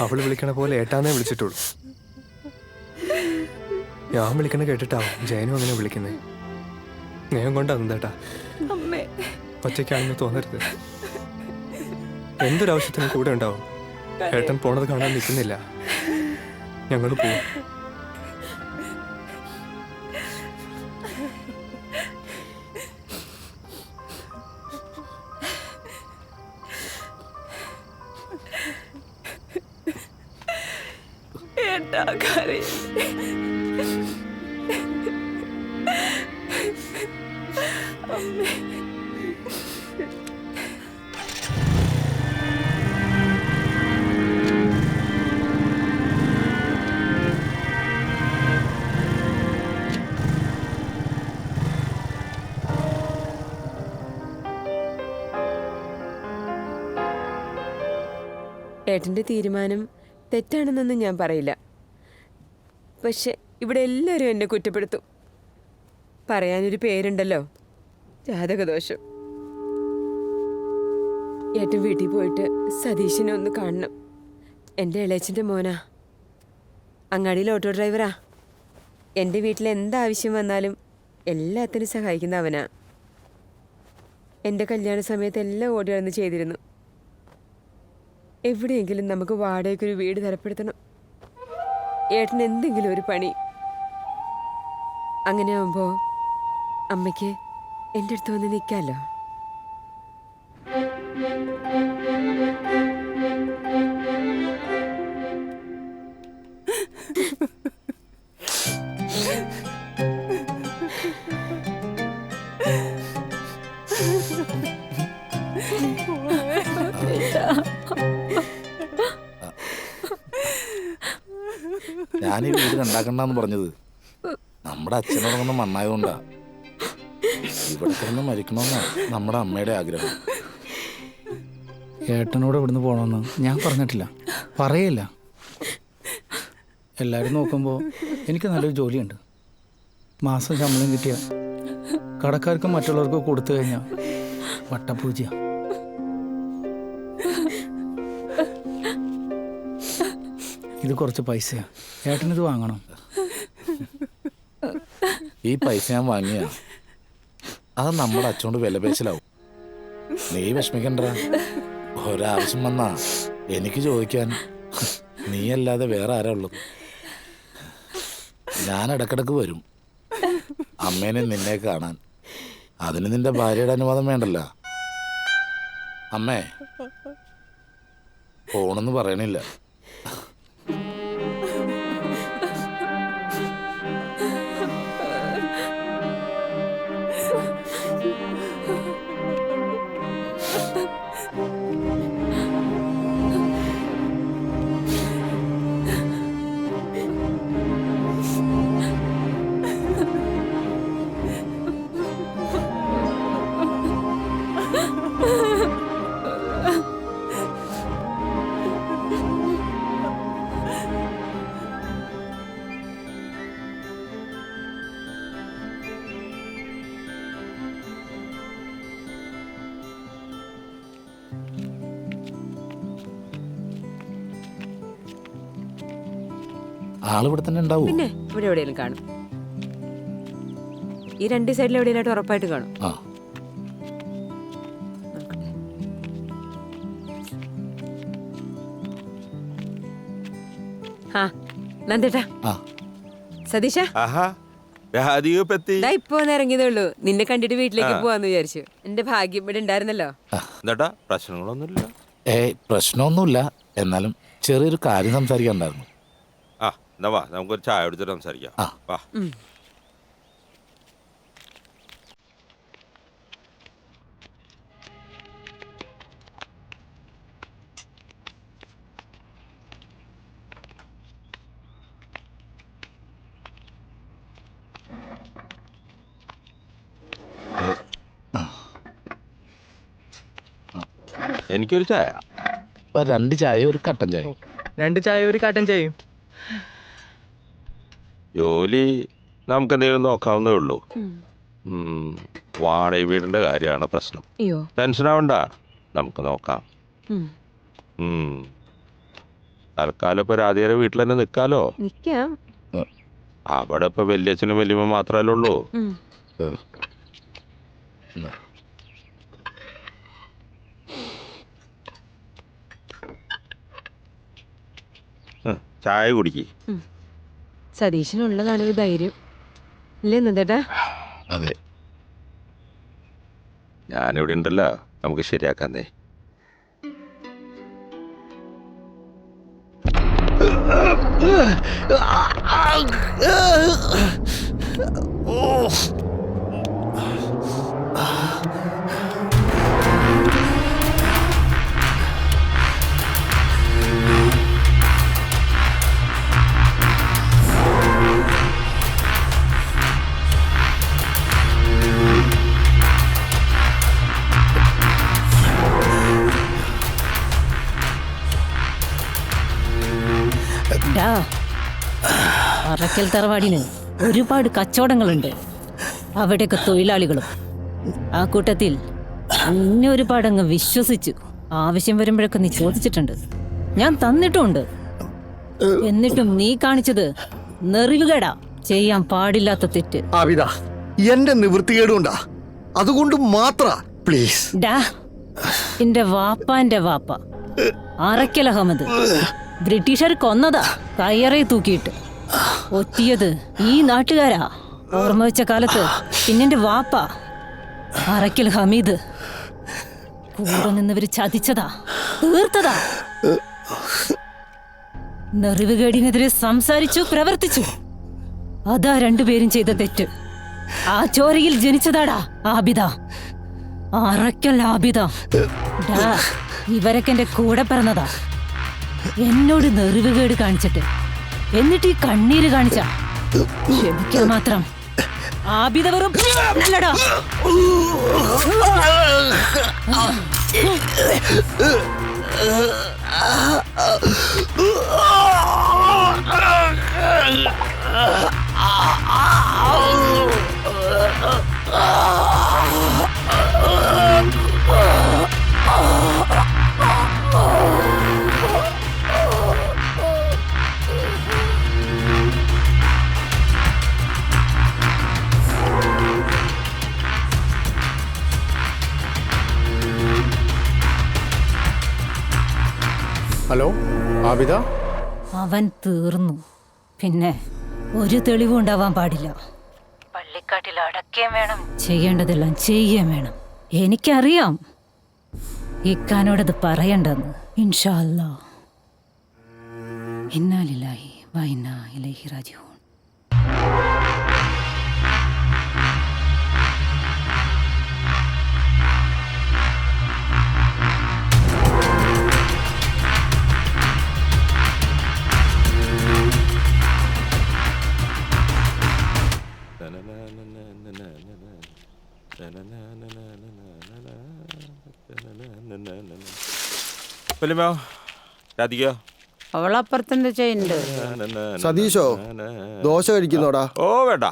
അവള് വിളിക്കണ പോലെ ഏട്ടാന്നേ വിളിച്ചിട്ടുള്ളൂ. ഞാൻ വിളിക്കണ കേട്ടിട്ടാവും ജയനും അങ്ങനെ വിളിക്കുന്നേ. സ്നേഹം കൊണ്ടാ നന്ദേട്ടാ. ഒറ്റയ്ക്കാണെന്ന് തോന്നരുത്. എന്തൊരാവശ്യത്തിനും കൂടെ ഉണ്ടാവും. ഏട്ടൻ പോണത് കാണാൻ നിൽക്കുന്നില്ല. ഞങ്ങൾ പോവും. ഏട്ടൻ്റെ തീരുമാനം തെറ്റാണെന്നൊന്നും ഞാൻ പറയില്ല. പക്ഷെ ഇവിടെ എല്ലാവരും എന്നെ കുറ്റപ്പെടുത്തും. പറയാനൊരു പേരുണ്ടല്ലോ, ജാതകദോഷം. ഏട്ടൻ വീട്ടിൽ പോയിട്ട് സതീശനെ ഒന്ന് കാണണം. എൻ്റെ ഇളയച്ചൻ്റെ മോനാ, അങ്ങാടിയിൽ ഓട്ടോ ഡ്രൈവറാ. എൻ്റെ വീട്ടിൽ എന്താവശ്യം വന്നാലും എല്ലാത്തിനും സഹായിക്കുന്ന അവനാ. എൻ്റെ കല്യാണ സമയത്ത് എല്ലാം ഓടി നടന്ന് ചെയ്തിരുന്നു. എവിടെയെങ്കിലും നമുക്ക് വാടകയ്ക്കൊരു വീട് തരപ്പെടുത്തണം. ഏട്ടന് എന്തെങ്കിലും ഒരു പണി. അങ്ങനെ ആവുമ്പോൾ അമ്മയ്ക്ക് എൻ്റെ അടുത്ത് വന്ന് നിൽക്കാമല്ലോ. ഞാനീ വീട് ഉണ്ടാക്കണ്ടെന്ന് പറഞ്ഞത് നമ്മുടെ അച്ഛനുറങ്ങുന്ന മണ്ണായതുകൊണ്ടാ. ഇവിടെ കിടന്ന് മരിക്കണമെന്നാ നമ്മുടെ അമ്മയുടെ ആഗ്രഹം. ഏട്ടനോട് ഇവിടുന്ന് പോകണമെന്ന് ഞാൻ പറഞ്ഞിട്ടില്ല, പറയില്ല. എല്ലാവരും നോക്കുമ്പോൾ എനിക്ക് നല്ലൊരു ജോലിയുണ്ട്. മാസം ശമ്പളം കിട്ടിയ കടക്കാർക്കും മറ്റുള്ളവർക്കും കൊടുത്തു കഴിഞ്ഞാൽ വട്ടപ്പൂജ. ഇത് കുറച്ച് പൈസയാണ്, ഏട്ടനിത് വാങ്ങണം. ഈ പൈസ ഞാൻ വാങ്ങിയ അത് നമ്മുടെ അച്ഛനോട് വിലപേശലാവും. നീ വിഷമിക്കണ്ട. ഒരാവശ്യം വന്നാ എനിക്ക് ചോദിക്കാൻ നീയല്ലാതെ വേറെ ആരാ ഉള്ളത്? ഞാൻ ഇടക്കിടക്ക് വരും അമ്മേനെ നിന്നെ കാണാൻ. അതിന് നിന്റെ ഭാര്യയുടെ അനുവാദം വേണ്ടല്ല. അമ്മേ പോണെന്ന് പറയണില്ല. ആളിവിടെ തന്നെ ഉണ്ടാവും. പിന്നെ ഇവിടെ എവിടെയെങ്കിലും കാണും. ഈ രണ്ട് സൈഡിൽ എവിടെയായിട്ട് ഉറപ്പായിട്ട് കാണും. ആ നന്ദേട്ടാ, സതീഷ ഇപ്പൊ ഒന്ന് ഇറങ്ങിയതേ ഉള്ളൂ. നിന്നെ കണ്ടിട്ട് വീട്ടിലേക്ക് പോവാന്ന് വിചാരിച്ചു. എന്റെ ഭാഗ്യം ഇവിടെ ഉണ്ടായിരുന്നല്ലോ. പ്രശ്നങ്ങളൊന്നുമില്ല. പ്രശ്നമൊന്നുമില്ല. എന്നാലും ചെറിയൊരു കാര്യം സംസാരിക്കാനുണ്ടായിരുന്നു. നമുക്കൊരു ചായ കുടിച്ചിട്ട് സംസാരിക്കാം. വാ. എനിക്കൊരു ചായ. 2 ചായ ഒരു കട്ടൻ ചായ. 2 ചായ ഒരു കട്ടൻ ചായയും. ജോലി നമുക്ക് എന്തെങ്കിലും നോക്കാവുന്നേ ഉള്ളൂ. വാടക വീടിന്റെ കാര്യമാണ് പ്രശ്നം. ടെൻഷൻ ആവണ്ട, നമുക്ക് നോക്കാം. തൽക്കാലം ഇപ്പൊ രാധികയുടെ വീട്ടിൽ തന്നെ നിക്കാലോ. അവിടെ ഇപ്പൊ വല്യച്ഛനും വല്യമ്മ മാത്രല്ലേ ഉള്ളൂ. ചായ കുടിക്ക്. സതീശനുള്ളതാണ് ഒരു ധൈര്യം അല്ലേ നന്ദേട്ടാ? അതെ, ഞാനിവിടെ ഉണ്ടല്ലോ, നമുക്ക് ശരിയാക്കാന്നേ. അറക്കൽ തറവാടിന് ഒരുപാട് കച്ചവടങ്ങളുണ്ട്. അവിടെയൊക്കെ തൊഴിലാളികളും. ആ കൂട്ടത്തിൽ എന്നെ ഒരുപാട് അങ്ങ് വിശ്വസിച്ചു. ആവശ്യം വരുമ്പോഴൊക്കെ നീ ചോദിച്ചിട്ടുണ്ട്, ഞാൻ തന്നിട്ടുമുണ്ട്. എന്നിട്ടും നീ കാണിച്ചത് നെറിവുകേടാ, ചെയ്യാൻ പാടില്ലാത്ത തെറ്റ്. എന്റെ നിവൃത്തികേടുണ്ടാ, അതുകൊണ്ട് മാത്ര പ്ലീസ്. ഡാ, എന്റെ വാപ്പാന്റെ വാപ്പ അറക്കൽ അഹമ്മദ് ബ്രിട്ടീഷർ കൊന്നതാ, കയ്യറയെ തൂക്കിയിട്ട്. ഒറ്റിയത് ഈ നാട്ടുകാരാ. ഓർമ്മ വെച്ച കാലത്ത് പിന്നെന്റെ വാപ്പ അറക്കൽ ഹമീദ് കൂടെ നിന്നവര് ചതിച്ചതാ, തീർത്തതാ. നെറിവുകേടിനെതിരെ സംസാരിച്ചു, പ്രവർത്തിച്ചു. അതാ രണ്ടുപേരും ചെയ്ത തെറ്റ്. ആ ചോരയിൽ ജനിച്ചതാടാ ആബിദ, അറയ്ക്കൽ ആബിദ. ഇവരൊക്കെ എന്റെ കൂടെ പിറന്നതാ. എന്നോട് നെറിവുകേട് കാണിച്ചിട്ട് എന്നിട്ട് ഈ കണ്ണീര് കാണിച്ച ക്ഷമിക്കാൻ മാത്രം ആബിദ വെറും നല്ലടാ. ഹലോ ആബിദ. അവൻ തീർന്നു. പിന്നെ ഒരു തെളിവും ഉണ്ടാവാൻ പാടില്ല. പള്ളിക്കാട്ടിൽ അടക്കുകയും വേണം, ചെയ്യേണ്ടതെല്ലാം ചെയ്യുകയും വേണം. എനിക്കറിയാം ഇക്കാനോടത് പറയണ്ടെന്ന്. ഇൻഷാ അല്ലാഹ്. ഇന്നാ ലില്ലാഹി വ ഇന്നാ ഇലൈഹി റാജിഊൻ. അവളപ്പുറത്തെന്താ ചെയ്യുന്നുണ്ട്? സതീശോ ദോശ കഴിക്കുന്നോടാ? ഓ വേണ്ട.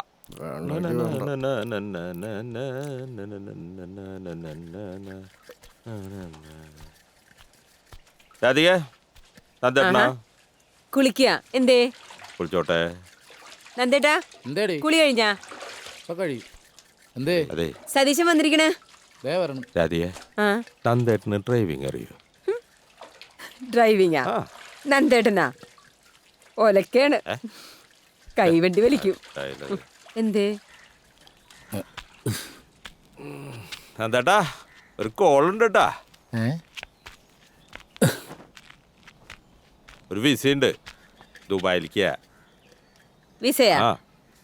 കുളിക്കുക എന്തേ? കുളിച്ചോട്ടെ. നന്ദേട്ടാ കുളി കഴിഞ്ഞാ? അതെ സതീശൻ വന്നിരിക്കണേ. രാധികേ, നന്ദേട്ടന് ഡ്രൈവിംഗ് അറിയോ? ഡ്രൈവിംഗാ? നന്ദേട്ടനാ? ഒലക്കാണ്, കൈവണ്ടി വലിക്കും. എന്തേ നന്ദേട്ടാ ഒരു കോളുണ്ട് കേട്ടാ. ഒരു വിസയുണ്ട് ദുബായിലേക്ക്. വിസയാ?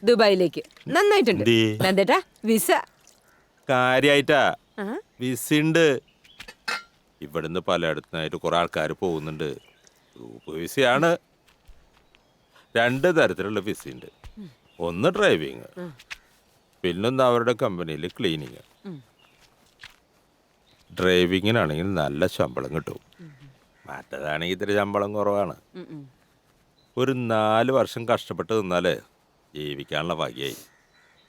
ദുബായിലേക്ക്? നന്നായിട്ടുണ്ട് നന്ദേട്ടാ വിസ. കാര്യായിട്ടാ വിസയുണ്ട്. ഇവിടുന്ന് പലയിടത്തുനിന്നായിട്ട് കുറെ ആൾക്കാർ പോകുന്നുണ്ട്. ഗ്രൂപ്പ് വിസയാണ്. 2 തരത്തിലുള്ള വിസയുണ്ട്. ഒന്ന് ഡ്രൈവിങ്, പിന്നൊന്ന് അവരുടെ കമ്പനിയിൽ ക്ലീനിങ്. ഡ്രൈവിങ്ങിനാണെങ്കിൽ നല്ല ശമ്പളം കിട്ടും, മറ്റേതാണെങ്കിൽ ഇത്തിരി ശമ്പളം കുറവാണ്. ഒരു 4 വർഷം കഷ്ടപ്പെട്ട് നിന്നാല് ജീവിക്കാനുള്ള ഭാഗ്യായി.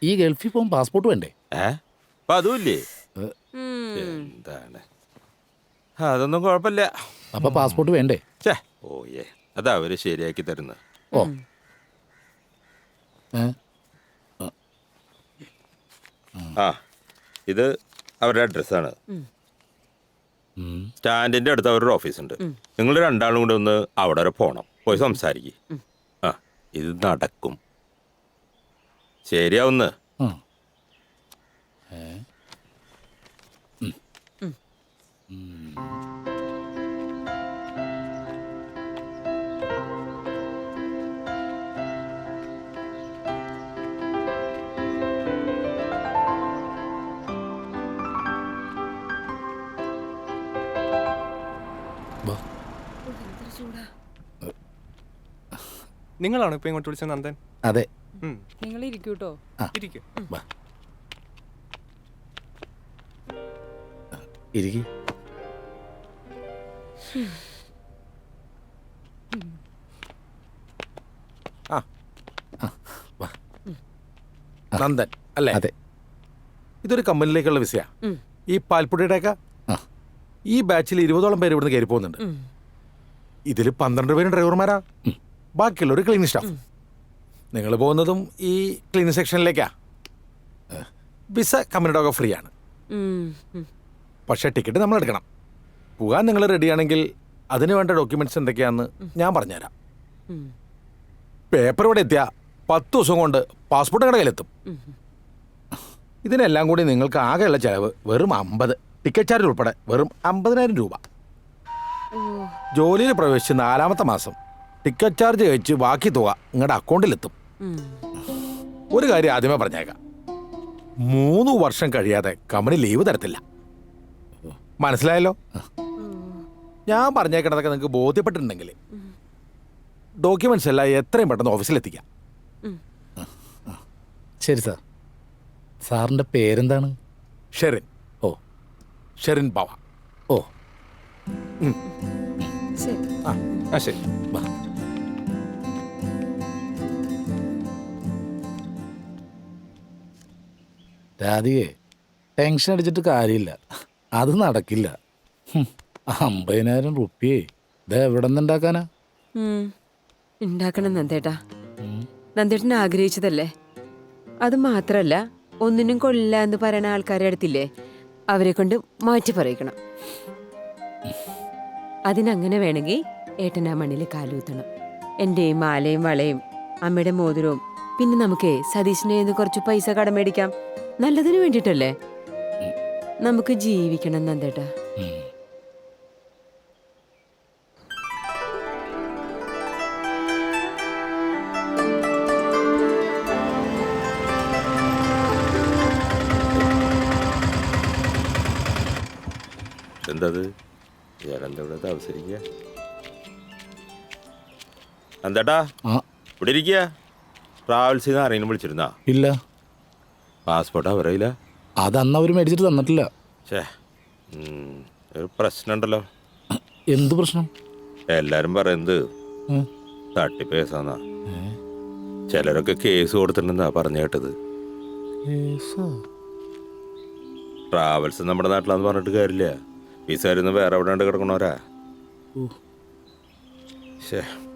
ഈ ഗൾഫിൽ പോകും പാസ്പോർട്ട് വേണ്ടേ? അപ്പൊ അതുമില്ലേ? എന്താണ്, അതൊന്നും കുഴപ്പമില്ല. അപ്പൊ പാസ്പോർട്ട് വേണ്ടേ? ഓയേ, അതാ അവര് ശരിയാക്കി തരുന്നത്. ഓ ആ, ഇത് അവരുടെ അഡ്രസ്സാണ്. സ്റ്റാൻഡിന്റെ അടുത്ത് അവരുടെ ഓഫീസുണ്ട്. നിങ്ങൾ 2 ആളും കൂടെ ഒന്ന് അവിടെ വരെ പോണം, പോയി സംസാരിക്കും. ആ, ഇത് നടക്കും, ശരിയാവുന്ന. നിങ്ങളാണോ ഇപ്പൊ ഇങ്ങോട്ട് വിളിച്ചത് നന്ദൻ? അതെ. നിങ്ങൾ ഇരിക്കൂട്ടോ. ഇരിക്കും. നന്ദൻ അല്ലേ? അതെ. ഇതൊരു കമ്പനിയിലേക്കുള്ള വിസയാ. ഈ പാൽപ്പൊടിയുടെയൊക്കെ ഈ ബാച്ചിൽ 20ഓളം പേര് ഇവിടുന്ന് കയറി പോകുന്നുണ്ട്. ഇതിൽ 12 പേരും ഡ്രൈവർമാരാ, ബാക്കിയുള്ളൊരു ക്ലീനിങ് സ്റ്റാഫ്. നിങ്ങൾ പോകുന്നതും ഈ ക്ലീനിങ് സെക്ഷനിലേക്കാ. വിസ കമ്പനിയുടെ ഒക്കെ ഫ്രീ ആണ്, പക്ഷേ ടിക്കറ്റ് നമ്മൾ എടുക്കണം. പോകാൻ നിങ്ങൾ റെഡിയാണെങ്കിൽ അതിന് വേണ്ട ഡോക്യുമെന്റ്സ് എന്തൊക്കെയാണെന്ന് ഞാൻ പറഞ്ഞുതരാം. പേപ്പർ ഇവിടെ എത്തിയാൽ 10 ദിവസം കൊണ്ട് പാസ്പോർട്ട് നിങ്ങളുടെ കയ്യിലെത്തും. ഇതിനെല്ലാം കൂടി നിങ്ങൾക്ക് ആകെയുള്ള ചിലവ് വെറും 50, ടിക്കറ്റ് ചാർജ് ഉൾപ്പെടെ വെറും 50,000 രൂപ. ജോലിയിൽ പ്രവേശിച്ച് 4-ാമത്തെ മാസം ടിക്കറ്റ് ചാർജ് കഴിച്ച് ബാക്കി തുക നിങ്ങളുടെ അക്കൗണ്ടിലെത്തും. ഒരു കാര്യം ആദ്യമേ പറഞ്ഞേക്കാം, 3 വർഷം കഴിയാതെ കമ്പനി ലീവ് തരത്തില്ല. മനസ്സിലായല്ലോ? ഞാൻ പറഞ്ഞേക്കണതൊക്കെ നിങ്ങൾക്ക് ബോധ്യപ്പെട്ടിട്ടുണ്ടെങ്കിൽ ഡോക്യുമെന്റ്സ് എല്ലാം എത്രയും പെട്ടെന്ന് ഓഫീസിലെത്തിക്കാം. ശരി സാർ. സാറിൻ്റെ പേരെന്താണ്? ഷെറിൻ. ഓ, ഷെറിൻ ബാവ. ഓ, ശരി. ആ ശരി. വാ. രാധികെ, ടെൻഷൻ അടിച്ചിട്ട് കാര്യമില്ല, അത് നടക്കില്ല. 50,000 റുപ്യേ ഇത് എവിടെ നിന്ന് ഉണ്ടാക്കാനാ? ഉണ്ടാക്കണം നന്ദേട്ടാ. നന്ദേട്ടൻ ആഗ്രഹിച്ചതല്ലേ. അത് മാത്രല്ല, ഒന്നിനും കൊള്ളില്ല എന്ന് പറയുന്ന ആൾക്കാരെ അടുത്തില്ലേ, അവരെ കൊണ്ട് മാറ്റി പറയിക്കണം. അതിനങ്ങനെ വേണമെങ്കിൽ ഏട്ടൻ ആ മണ്ണിൽ കാലൂത്തണം. എൻ്റെ മാലയും വളയും അമ്മയുടെ മോതിരവും പിന്നെ നമുക്ക് സതീശിനെ നിന്ന് കുറച്ച് പൈസ കടം മേടിക്കാം. നല്ലതിന് വേണ്ടിയിട്ടല്ലേ. നമുക്ക് ജീവിക്കണം നന്ദേട്ടാ. എന്തത് ഞാനെന്താ അവസരിക്കുക? എന്താട്ടാ ഇവിടെ ഇരിക്കുക? ട്രാവൽസിൽ നിന്ന് ആരെങ്കിലും വിളിച്ചിരുന്നാ? ഇല്ല. പാസ്പോർട്ടാ പറയില്ല. അതന്ന് അവർ മേടിച്ചിട്ട് തന്നിട്ടില്ല. ഛേ, ഒരു പ്രശ്നമുണ്ടല്ലോ. എന്ത് പ്രശ്നം? എല്ലാരും പറയുന്നത് തട്ടിപ്പ് കേസാന്നാ. ചിലരൊക്കെ കേസ് കൊടുത്തിട്ടുണ്ടെന്നാ പറഞ്ഞു കേട്ടത്. ട്രാവൽസ് നമ്മുടെ നാട്ടിലാന്ന് പറഞ്ഞിട്ട് കാര്യമില്ല. വിസാരിന്ന് വേറെ എവിടെ കിടക്കണോരാ.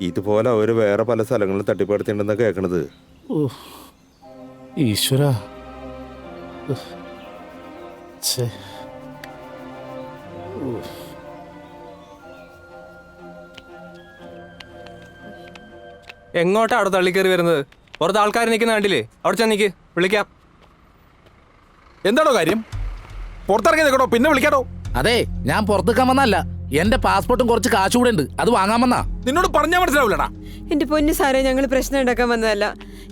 ഇതുപോലെ അവര് വേറെ പല സ്ഥലങ്ങളിലും തട്ടിപ്പെടുത്തിണ്ടെന്നാ കേൾക്കണത്. ഈശ്വരാ. എങ്ങോട്ടാ അവിടെ തള്ളിക്കയറി വരുന്നത്? പുറത്ത് ആൾക്കാർ നിൽക്കുന്ന കണ്ടില്ലേ? അവിടെ ചെന്നിക്ക്, വിളിക്കാം. എന്താണോ കാര്യം? പുറത്തിറങ്ങി നിൽക്കണോ? പിന്നെ വിളിക്കാടോ. അതെ, ഞാൻ പുറത്തേക്കാൻ വന്നല്ല. എന്റെ പാസ്പോർട്ടും കുറച്ച് കാശ് കൂടെ ഉണ്ട്, അത് വാങ്ങാൻ വന്നാ. നിന്നോട് പറഞ്ഞാൽ മനസ്സിലാവില്ലടാ. എന്റെ പൊന്നു സാറേ, ഞങ്ങൾ പ്രശ്നം ഉണ്ടാക്കാൻ വന്നതല്ല.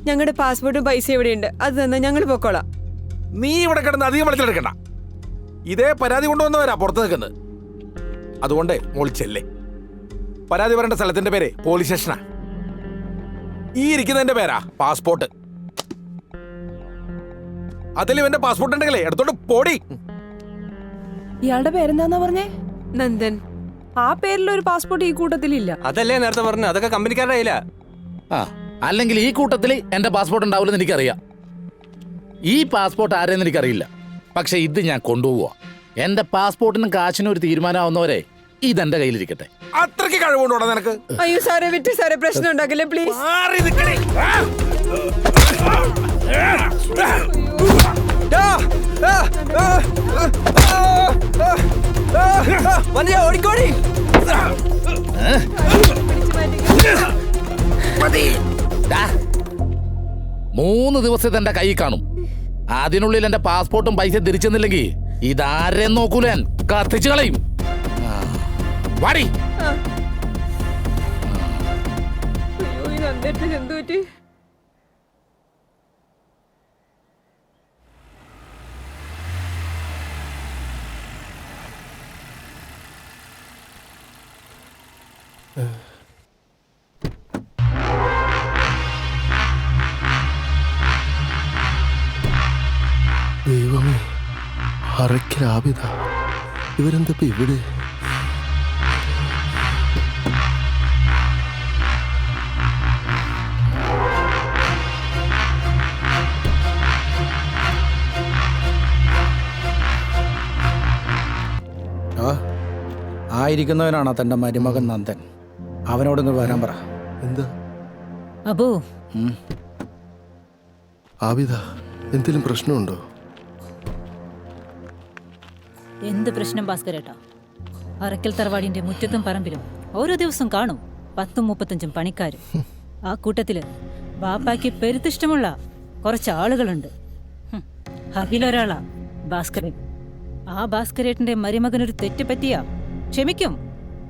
ഞങ്ങളുടെ പാസ്പോർട്ടും പൈസ എവിടെയുണ്ട്, അത് തന്നാ ഞങ്ങൾ പൊക്കോളാം. നീ ഇവിടെ കിടന്ന് അധികം വിളിച്ചെടുക്കണ്ട. ഇതേ പരാതി കൊണ്ടുവന്നവരാ പുറത്ത് നിൽക്കുന്നത്. അതുകൊണ്ട് മോളി ചെല്ലേ. പരാതി പറയേണ്ട സ്ഥലത്തിന്റെ പേര് പോലീസ് സ്റ്റേഷനാ. ഈ ഇരിക്കുന്നതിന്റെ പേരാ പാസ്പോർട്ട്. അതിൽ ഇവന്റെ പാസ്പോർട്ട് ഉണ്ടെങ്കിലേ എടുത്തോണ്ട് പോടി. ഇയാളുടെ പേരെന്താന്നാ പറഞ്ഞേ? നന്ദൻ. ആ പേരിലൊരു പാസ്പോർട്ട് ഈ കൂട്ടത്തിലില്ല. അതല്ലേ നേരത്തെ പറഞ്ഞു, അതൊക്കെ കമ്പനിക്കാരുടെ കയ്യിലാ. അല്ലെങ്കിൽ ഈ കൂട്ടത്തിൽ എന്റെ പാസ്പോർട്ട് ഉണ്ടാവില്ലെന്ന് എനിക്കറിയാം. ഈ പാസ്പോർട്ട് ആരെന്ന് എനിക്കറിയില്ല. പക്ഷെ ഇത് ഞാൻ കൊണ്ടുപോവാ. എന്റെ പാസ്പോർട്ടിനും കാശിനും ഒരു തീരുമാനമാവുന്നവരെ ഇതെന്റെ കയ്യിലിരിക്കട്ടെ. അത്രയ്ക്ക് കഴിവുണ്ടോടാ നിനക്ക്? അയ്യോ സാറേ, വിറ്റ് സാറേ, പ്രശ്നം ഉണ്ടാക്കില്ലേ പ്ലീസ്. ഓടിക്കോടി. 3 ദിവസത്തെ എന്റെ കൈ കാണും. അതിനുള്ളിൽ എന്റെ പാസ്പോർട്ടും പൈസ തിരിച്ചെന്നില്ലെങ്കിൽ ഇതാരെയും നോക്കൂല, ഞാൻ കത്തിച്ചു കളയും. വാടി. എന്ത് പറ്റി? ദൈവമേ, അറയ്ക്കലാപിത, ഇവരെന്തപ്പോ ഇവിടെ? ആയിരിക്കുന്നവനാണ് തൻ്റെ മരുമകൻ നന്ദൻ. അവനോടൊന്ന് വരാൻ പറ. എന്താ അബു? ആബിദ, എന്തെങ്കിലും പ്രശ്നമുണ്ടോ? എന്ത് പ്രശ്നം ഭാസ്കരേട്ടാ? അറക്കൽ തറവാടിന്റെ മുറ്റത്തും പറമ്പിലും ഓരോ ദിവസം കാണും 10-35 പണിക്കാരും. ആ കൂട്ടത്തില് ബാപ്പായ്ക്ക് പെരുത്തിഷ്ടമുള്ള കുറച്ച് ആളുകളുണ്ട്. അതിലൊരാളാ ഭാസ്കരൻ. ആ ഭാസ്കരേട്ടന്റെ മരുമകനൊരു തെറ്റ് പറ്റിയാ ക്ഷമിക്കും.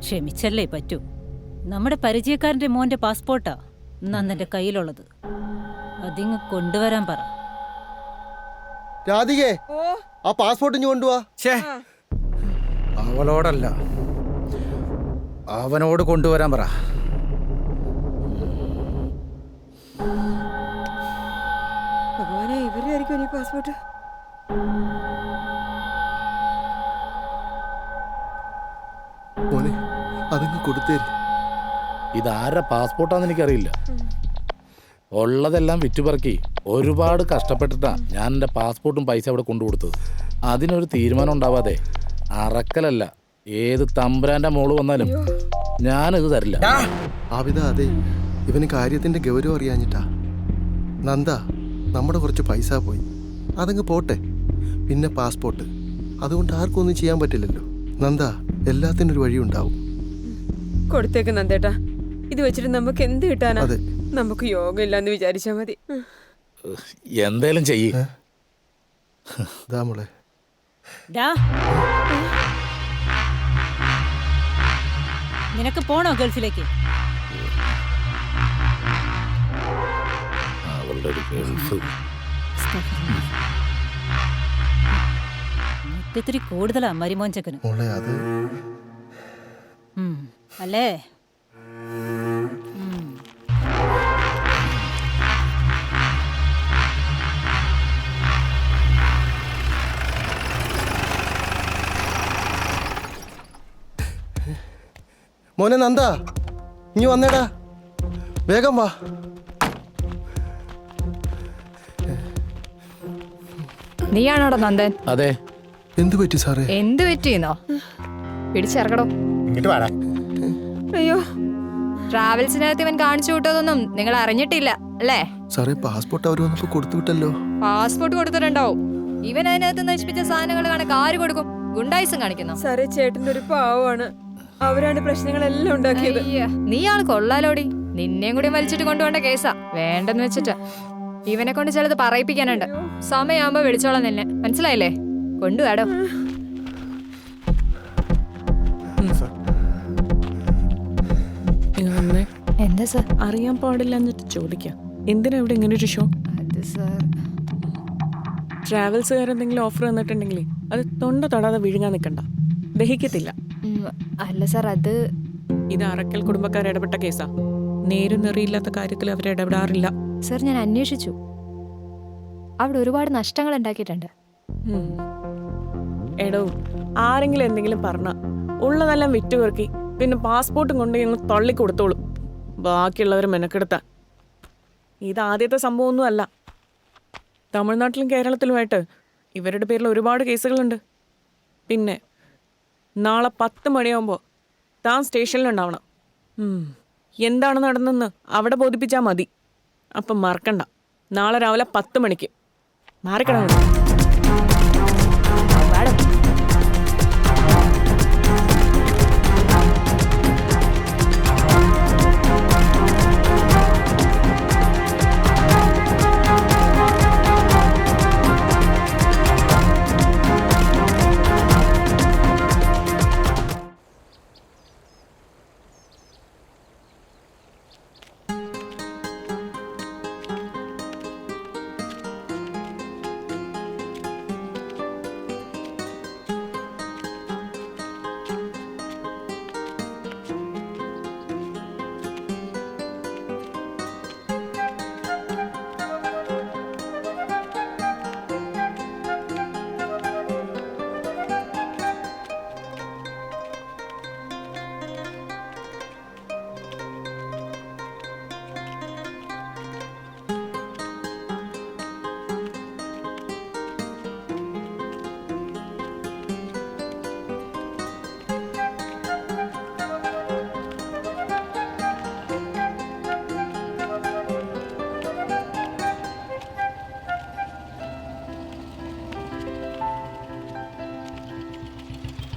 ക്ഷമിച്ചല്ലേ പറ്റൂ. നമ്മുടെ പരിചയക്കാരന്റെ മോന്റെ പാസ്പോർട്ടാ നന്ദന്റെ കയ്യിലുള്ളത്. അതിങ്ങ് കൊണ്ടുവരാൻ പറ. രാധികേ, ആ പാസ്പോർട്ട് ഇഞ്ഞു കൊണ്ടുപോവാ. അവളോടല്ല, അവനോട് കൊണ്ടുവരാൻ പറ. ഭഗവാനെ, ഇവരായിരിക്കും ഇനി പാസ്പോർട്ട്. മോനെ, അതങ്ങ് കൊടുത്തേര്. ഇതാരുടെ പാസ്പോർട്ടാന്ന് എനിക്കറിയില്ല. ഉള്ളതെല്ലാം വിറ്റുപറക്കി ഒരുപാട് കഷ്ടപ്പെട്ടിട്ടാ ഞാൻ എൻ്റെ പാസ്പോർട്ടും പൈസ അവിടെ കൊണ്ടുകൊടുത്തത്. അതിനൊരു തീരുമാനം ഉണ്ടാവാതെ അറക്കലല്ല, ഏത് തമ്പുരാൻ്റെ മോള് വന്നാലും ഞാനിത് തരില്ല. ആബിദ, അതെ, ഇവന് കാര്യത്തിന്റെ ഗൗരവം അറിയാഞ്ഞിട്ടാ. നന്ദ, നമ്മുടെ കുറച്ച് പൈസ പോയി, അതങ്ങ് പോട്ടെ. പിന്നെ പാസ്പോർട്ട്, അതുകൊണ്ട് ആർക്കും ഒന്നും ചെയ്യാൻ പറ്റില്ലല്ലോ. നന്ദ, എല്ലാത്തിനും ഒരു വഴി ഉണ്ടാവും. കൊടുത്തേക്ക് നന്ദേട്ടാ, ഇത് വെച്ചിട്ട് നമുക്ക് എന്ത് കിട്ടാനാ? നമുക്ക് യോഗ ഇല്ലാന്ന് വിചാരിച്ചാ മതി. എന്തേലും ചെയ്യ്. മോളെ, നിനക്ക് പോണോ ഗൾഫിലേക്ക്? അവളുടെ ഒരു ഗൾഫ്. മുറ്റത്തിരി കൂടുതലാ മരിമോഞ്ചക്കന്. മോളെ, അത് അല്ലേ? മോനെ നന്ദ, ഇനി വന്നേടാ, വേഗം വാ. നീയാണോടാ നന്ദൻ? അതെ. എന്തു പറ്റി സാറേ? എന്ത് പറ്റിയെന്നോ? പിടിച്ചിറക്കടോ. അയ്യോ, ട്രാവൽസിനകത്ത് ഇവൻ കാണിച്ചു വിട്ടതൊന്നും നിങ്ങൾ അറിഞ്ഞിട്ടില്ല അല്ലേ? സാറേ, പാസ്പോർട്ട് അവർ വന്നപ്പോ കൊടുത്തു വിട്ടല്ലോ. പാസ്പോർട്ട് കൊടുത്തിട്ടുണ്ടാവും. ഇവൻ അതിനകത്ത് നശിപ്പിച്ച സാധനങ്ങൾ കണക്ക് ആര് കൊടുക്കും? ഗുണ്ടായിസം കാണിക്കുന്നു. സാറേ, ചേട്ടൻ്റെ ഒരു പാവമാണ്. അവരാണ് പ്രശ്നങ്ങളെല്ലാം ഉണ്ടാക്കിയത്. നീയാണ് കൊള്ളാലോടി. നിന്നെയും കൂടി വലിച്ചിട്ട് കൊണ്ടുപോണ്ട കേസാ. വേണ്ടെന്ന് വെച്ചിട്ടാ. ഇവനെ കൊണ്ട് ചിലത് പറയിപ്പിക്കാനുണ്ട്. സമയമാകുമ്പോ വിളിച്ചോളാം നിന്നെ, മനസ്സിലായില്ലേ? കൊണ്ടുവാടോ. എന്താ സാർ? അറിയാൻ പാടില്ല എന്നിട്ട് ചോദിക്കാം. എന്തിനാ ഇവിടെ ഇങ്ങനെ ഒരു ഷോ? അത് സാർ, ട്രാവൽസുകാരെന്തെങ്കിലും ഓഫർ തന്നിട്ടുണ്ടെങ്കിൽ അത് തൊണ്ട തൊടാതെ വിഴുങ്ങാൻ നിൽക്കണ്ട, ദഹിക്കത്തില്ല. അല്ല സാർ, അത് ഇത് അറക്കൽ കുടുംബക്കാർ ഇടപെട്ട കേസാ. നേരും നെറിയില്ലാത്ത കാര്യത്തിൽ അവർ ഇടപെടാറില്ല. സാർ, ഞാൻ അന്വേഷിച്ചു. അവിടെ ഒരുപാട് നഷ്ടങ്ങൾ ഉണ്ടാക്കിയിട്ടുണ്ട്. എടോ, ആരെങ്കിലും എന്തെങ്കിലും പറഞ്ഞ ഉള്ളതെല്ലാം വിറ്റുപെറുക്കി പിന്നെ പാസ്പോർട്ടും കൊണ്ട് ഞങ്ങൾ തള്ളി കൊടുത്തോളും, ബാക്കിയുള്ളവർ മെനക്കെടുത്താൻ. ഇത് ആദ്യത്തെ സംഭവമൊന്നും അല്ല. തമിഴ്നാട്ടിലും കേരളത്തിലുമായിട്ട് ഇവരുടെ പേരിൽ ഒരുപാട് കേസുകളുണ്ട്. പിന്നെ നാളെ 10 മണിയാകുമ്പോൾ താൻ സ്റ്റേഷനിലുണ്ടാവണം. എന്താണ് നടന്നെന്ന് അവിടെ ബോധിപ്പിച്ചാൽ മതി. അപ്പം മറക്കണ്ട, നാളെ രാവിലെ 10 മണിക്ക് മാറിക്കണം.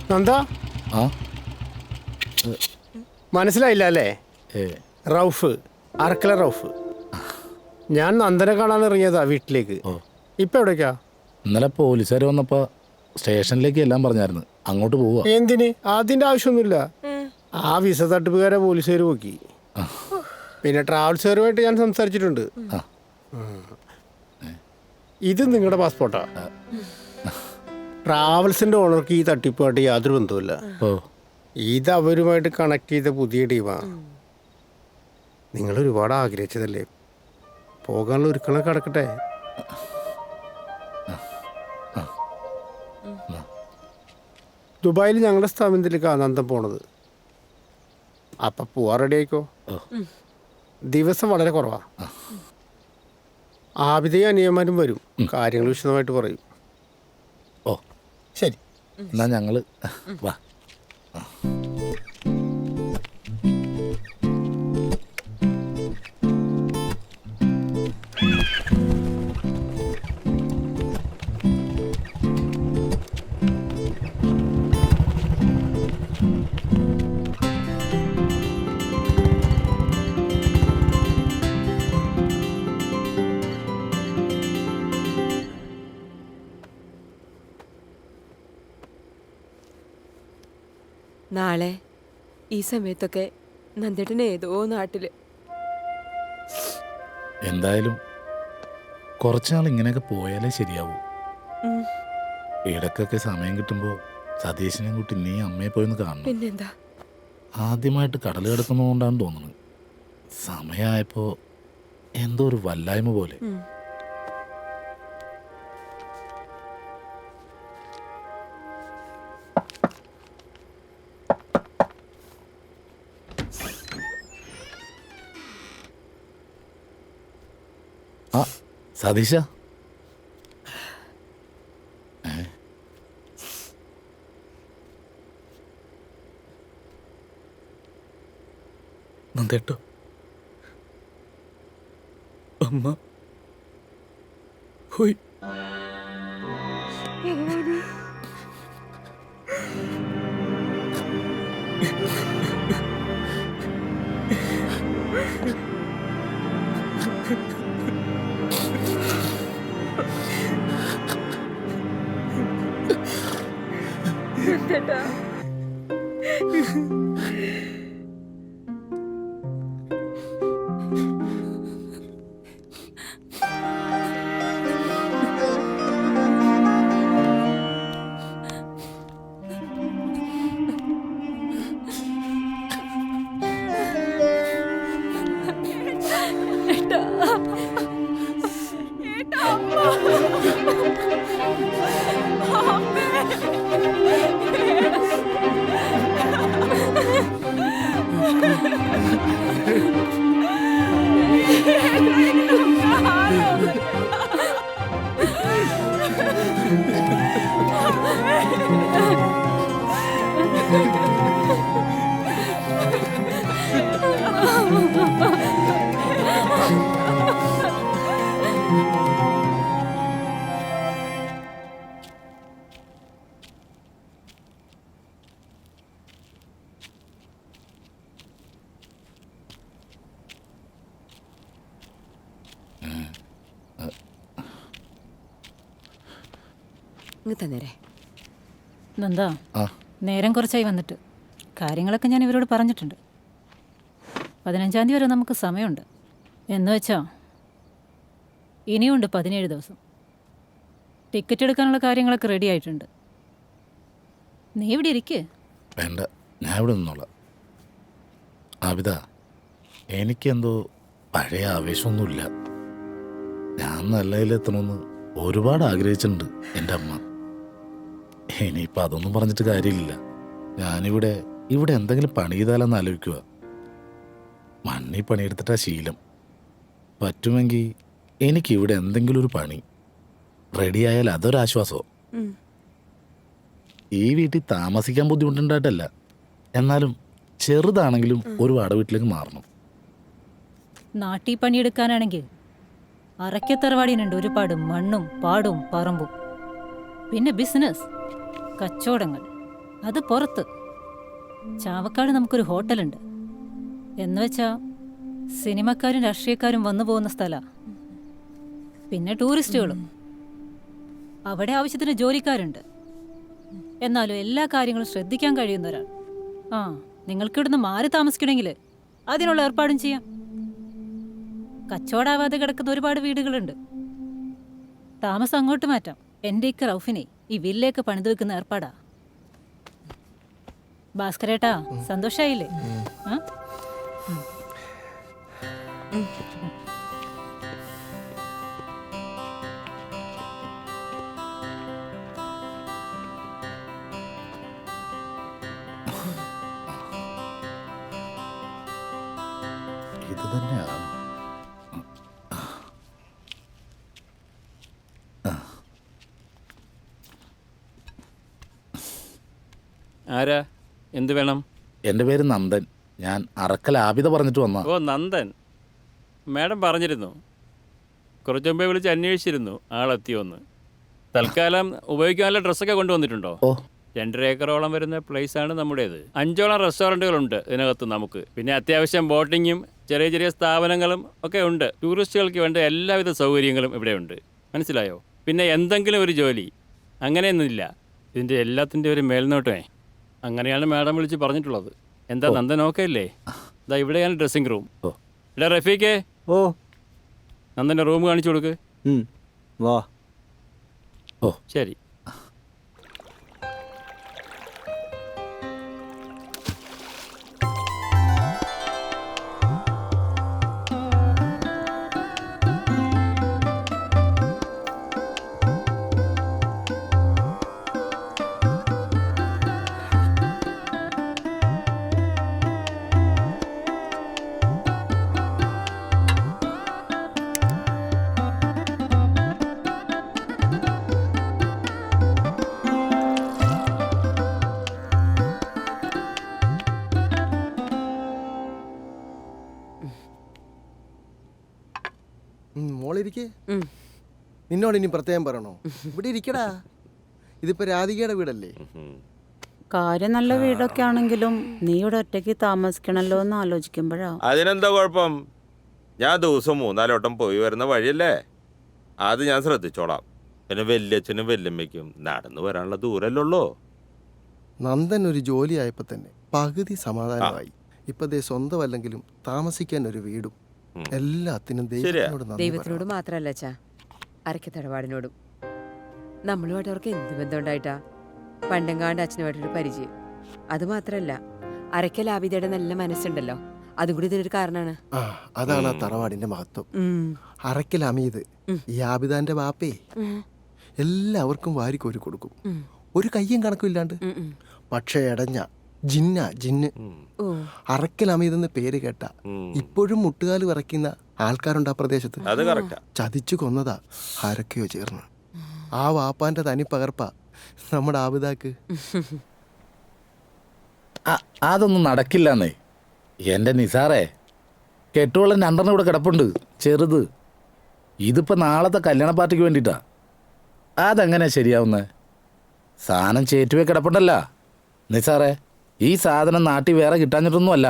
നന്ദ, മനസ്സിലായില്ല അല്ലേ? റൌഫ്, അറക്കല റൌഫ്. ഞാൻ നന്ദനെ കാണാൻ ഇറങ്ങിയതാ വീട്ടിലേക്ക്. ഇപ്പൊ എവിടേക്കാ? ഇന്നലെ പോലീസുകാർ വന്നപ്പോ സ്റ്റേഷനിലേക്ക് എല്ലാം പറഞ്ഞായിരുന്നു, അങ്ങോട്ട് പോവാ. എന്തിന്? അതിന്റെ ആവശ്യമൊന്നുമില്ല. ആ വിസ തട്ടിപ്പുകാരെ പോലീസുകാർ പോക്കി. പിന്നെ ട്രാവൽസുകാരുമായിട്ട് ഞാൻ സംസാരിച്ചിട്ടുണ്ട്. ഇത് നിങ്ങളുടെ പാസ്പോർട്ടാ. ട്രാവൽസിന്റെ ഓണർക്ക് ഈ തട്ടിപ്പുമായിട്ട് യാതൊരു ബന്ധവുമില്ല. ഇത് അവരുമായിട്ട് കണക്ട് ചെയ്ത പുതിയ ടീമാണ്. നിങ്ങൾ ഒരുപാട് ആഗ്രഹിച്ചതല്ലേ, പോകാനുള്ള ഒരുക്കളൊക്കെ കിടക്കട്ടെ. ദുബായിൽ ഞങ്ങളുടെ സ്ഥാപനത്തിലേക്കാണ് നന്ദൻ പോണത്. അപ്പം പോവാൻ റെഡി ആയിക്കോ. ദിവസം വളരെ കുറവാ. ആബിദയും അനിയന്മാരും വരും, കാര്യങ്ങൾ വിശദമായിട്ട് പറയും. ഓ ശരി, എന്നാ ഞങ്ങള് വാ. നാളെ ഈ സമയത്തൊക്കെ നന്ദേട്ടൻ ഏതോ നാട്ടില്. എന്തായാലും കുറച്ചുനാൾ ഇങ്ങനെയൊക്കെ പോയാലേ ശരിയാവൂ. ഇടക്കൊക്കെ സമയം കിട്ടുമ്പോൾ സതീശനെ കൂട്ടി നീ അമ്മയെ പോയൊന്ന് കാണണം. പിന്നെന്താ, ആദ്യമായിട്ട് കടൽ കിടക്കുന്നതുകൊണ്ടാണ് തോന്നുന്നത്. സമയമായപ്പോൾ എന്തോ ഒരു വല്ലായ്മ പോലെ. ആ സതീശ, നന്ദേട്ടോ, അമ്മ പോയി. തന്നേരെ നന്ദാ, നേരം കുറച്ചായി വന്നിട്ട്. കാര്യങ്ങളൊക്കെ ഞാൻ ഇവരോട് പറഞ്ഞിട്ടുണ്ട്. 15-ാം തീയതി വരെ നമുക്ക് സമയമുണ്ട്. എന്ന് വെച്ചാ ഇനിയുണ്ട് 17 ദിവസം. ടിക്കറ്റ് എടുക്കാനുള്ള കാര്യങ്ങളൊക്കെ റെഡി ആയിട്ടുണ്ട്. നീ ഇവിടെ ഇരിക്കേ. വേണ്ട, ഞാൻ ഇവിടെ നിന്നോളാം. ആബിദ, എനിക്കെന്തോ പഴയ ആവേശമൊന്നുമില്ല. ഞാൻ നല്ലതിലെത്തണമെന്ന് ഒരുപാട് ആഗ്രഹിച്ചിട്ടുണ്ട് എൻ്റെ അമ്മ. ഇനിയിപ്പോൾ അതൊന്നും പറഞ്ഞിട്ട് കാര്യമില്ല. ഞാനിവിടെ എന്തെങ്കിലും പണി ചെയ്താലെന്ന് ആലോചിക്കുക. മണ്ണി പണിയെടുത്തിട്ടാ ശീലം. പറ്റുമെങ്കിൽ എനിക്കിവിടെ എന്തെങ്കിലും ഒരു പണി റെഡിയായാൽ അതൊരാശ്വാസവും. ഈ വീട്ടിൽ താമസിക്കാൻ ബുദ്ധിമുട്ടുണ്ടായിട്ടല്ല, എന്നാലും ചെറുതാണെങ്കിലും ഒരു വാടക വീട്ടിലേക്ക് മാറണം. നാട്ടിൽ പണിയെടുക്കാനാണെങ്കിൽ അറയ്ക്കത്തറവാടിനുണ്ട് ഒരുപാട് മണ്ണും പാടും പറമ്പും. പിന്നെ ബിസിനസ്, കച്ചവടങ്ങൾ, അത് പുറത്ത്. ചാവക്കാട് നമുക്കൊരു ഹോട്ടലുണ്ട്. എന്നുവെച്ചാ സിനിമക്കാരും രാഷ്ട്രീയക്കാരും വന്നു പോകുന്ന സ്ഥലമാണ്. പിന്നെ ടൂറിസ്റ്റുകളും. അവിടെ ആവശ്യത്തിന് ജോലിക്കാരുണ്ട്. എന്നാലും എല്ലാ കാര്യങ്ങളും ശ്രദ്ധിക്കാൻ കഴിയുന്ന ഒരാൾ. നിങ്ങൾക്ക് ഇവിടുന്ന് മാറി താമസിക്കണമെങ്കിൽ അതിനുള്ള ഏർപ്പാടും ചെയ്യാം. കച്ചവടാവാതെ കിടക്കുന്ന ഒരുപാട് വീടുകളുണ്ട്. താമസം അങ്ങോട്ട് മാറ്റാം. എൻ്റെ ഇക്ക റൌഫിനെ ഈ വില്ലേക്ക് പണിത് വെക്കുന്ന ഏർപ്പാടാ. ഭാസ്കരേട്ടാ, സന്തോഷായില്ലേ? ആ? ഇത് തന്നെയാണ്. ആരാ? എന്ത് വേണം? എൻ്റെ പേര് നന്ദൻ. ഞാൻ അറക്കൽ ആബിദ പറഞ്ഞിട്ട് വന്നാ. ഓ, നന്ദൻ. മാഡം പറഞ്ഞിരുന്നു. കുറച്ച് മുമ്പേ വിളിച്ച് അന്വേഷിച്ചിരുന്നു ആളെത്തിയോന്ന്. തൽക്കാലം ഉപയോഗിക്കാനുള്ള ഡ്രസ്സൊക്കെ കൊണ്ടുവന്നിട്ടുണ്ടോ? 2.5 ഏക്കറോളം വരുന്ന പ്ലേസാണ് നമ്മുടേത്. 5ഓളം റെസ്റ്റോറൻറ്റുകളുണ്ട് ഇതിനകത്ത് നമുക്ക്. പിന്നെ അത്യാവശ്യം ബോട്ടിങ്ങും ചെറിയ ചെറിയ സ്ഥാപനങ്ങളും ഒക്കെ ഉണ്ട്. ടൂറിസ്റ്റുകൾക്ക് വേണ്ട എല്ലാവിധ സൗകര്യങ്ങളും ഇവിടെ ഉണ്ട്. മനസ്സിലായോ? പിന്നെ എന്തെങ്കിലും ഒരു ജോലി അങ്ങനെയൊന്നുമില്ല. ഇതിൻ്റെ എല്ലാത്തിൻ്റെ ഒരു മേൽനോട്ടമേ. അങ്ങനെയാണ് മാഡം വിളിച്ച് പറഞ്ഞിട്ടുള്ളത്. എന്താ നന്ദൻ ഓക്കെ അല്ലേ? ഇതാ ഇവിടെയാണ് ഡ്രസ്സിംഗ് റൂം. ഇവിടെ റഫീഖേ, നന്ദൻ്റെ റൂം കാണിച്ചു കൊടുക്ക്. വാ. ഓ ശരി. മോളിരിക്കേ. നിന്നോട് ഇനി പ്രത്യേകം പറയണോ? ഇവിടെ ഇരിക്കടാ. ഇതിപ്പോ രാധികയുടെ വീടല്ലേ? കാര്യം നല്ല വീടൊക്കെ ആണെങ്കിലും നീ ഇവിടെ ഒറ്റയ്ക്ക് താമസിക്കണല്ലോ എന്ന് ആലോചിക്കുമ്പോഴാ. അതിനെന്താ കുഴപ്പം? ഞാൻ ദിവസം 3-4 വട്ടം പോയി വരുന്ന വഴിയല്ലേ, അത് ഞാൻ ശ്രദ്ധിച്ചോളാം. പിന്നെ വല്യച്ഛനും വല്യമ്മയ്ക്കും നടന്നു വരാനുള്ള ദൂരല്ലേ ഉള്ളൂ. നന്ദൻ ഒരു ജോലി ആയപ്പോ തന്നെ പകുതി സമാധാനമായി. ഇപ്പൊ ദേ സ്വന്തമല്ലെങ്കിലും താമസിക്കാൻ ഒരു വീടും എല്ലാത്തിനും ദൈവത്തിനോട് മാത്രല്ല അച്ഛാ, അരക്ക് തറവാടിനോടും. നമ്മളുമായിട്ട് അവർക്ക് എന്ത് ബന്ധം ഉണ്ടായിട്ടാ? പണ്ടെങ്കാണ്ട് അച്ഛനുമായിട്ടൊരു പരിചയം. അതുമാത്രല്ല, അരക്കൽ ആബിദയുടെ നല്ല മനസ്സുണ്ടല്ലോ, അതും കൂടി ഇതിനൊരു കാരണമാണ്. അതാണ് ആ തറവാടിന്റെ മഹത്വം. അറക്കൽ അമീത് ഈ ആബിദാന്റെ ബാപ്പേ എല്ലാവർക്കും വാരിക്കോരി കൊടുക്കും, ഒരു കയ്യും കണക്കും ഇല്ലാണ്ട്. പക്ഷേ എടഞ്ഞ ജിന്ന് അറക്കൽ അമീതെന്ന് പേര് കേട്ട ഇപ്പോഴും മുട്ടുകാല് വിറയ്ക്കുന്ന ആൾക്കാരുണ്ട് ആ പ്രദേശത്ത്. ചതിച്ചു കൊന്നതാ ആരൊക്കെയോ ചേർന്ന്. ആ വാപ്പാന്റെ തനി പകർപ്പ നമ്മുടെ ആബിദാക്ക്. അതൊന്നും നടക്കില്ലെന്നേ എൻ്റെ നിസാറേ. കെട്ടുവെള്ളം 2 ഇവിടെ കിടപ്പുണ്ട്, ചെറുത്. ഇതിപ്പോൾ നാളത്തെ കല്യാണ പാർട്ടിക്ക് വേണ്ടിയിട്ടാ. അതെങ്ങനെ ശരിയാവുന്നത്? സാധനം ചേറ്റുവേ കിടപ്പുണ്ടല്ല നിസാറേ. ഈ സാധനം നാട്ടിൽ വേറെ കിട്ടാഞ്ഞിട്ടൊന്നുമല്ല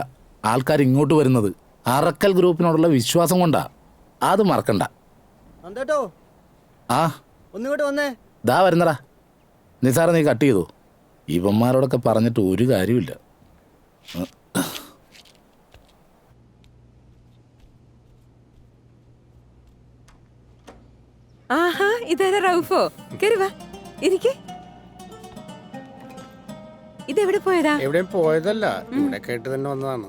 ആൾക്കാർ ഇങ്ങോട്ട് വരുന്നത്. അറക്കൽ ഗ്രൂപ്പിനോടുള്ള വിശ്വാസം കൊണ്ടാ. അത് മറക്കണ്ട. ആ ദാ വരുന്നടാ നിസാറേ, നീ കട്ട് ചെയ്തോ. ഇവന്മാരോടൊക്കെ പറഞ്ഞിട്ട് ഒരു കാര്യമില്ല. ആഹാ, ഇതാരാ റൌഫോ? കേറി വാ, ഇരിക്ക്. ഇതെവിടെ പോയതാ? എവിടെയും പോയതല്ല, ഇവിടെ കേട്ട് തന്നെ വന്നതാണ്.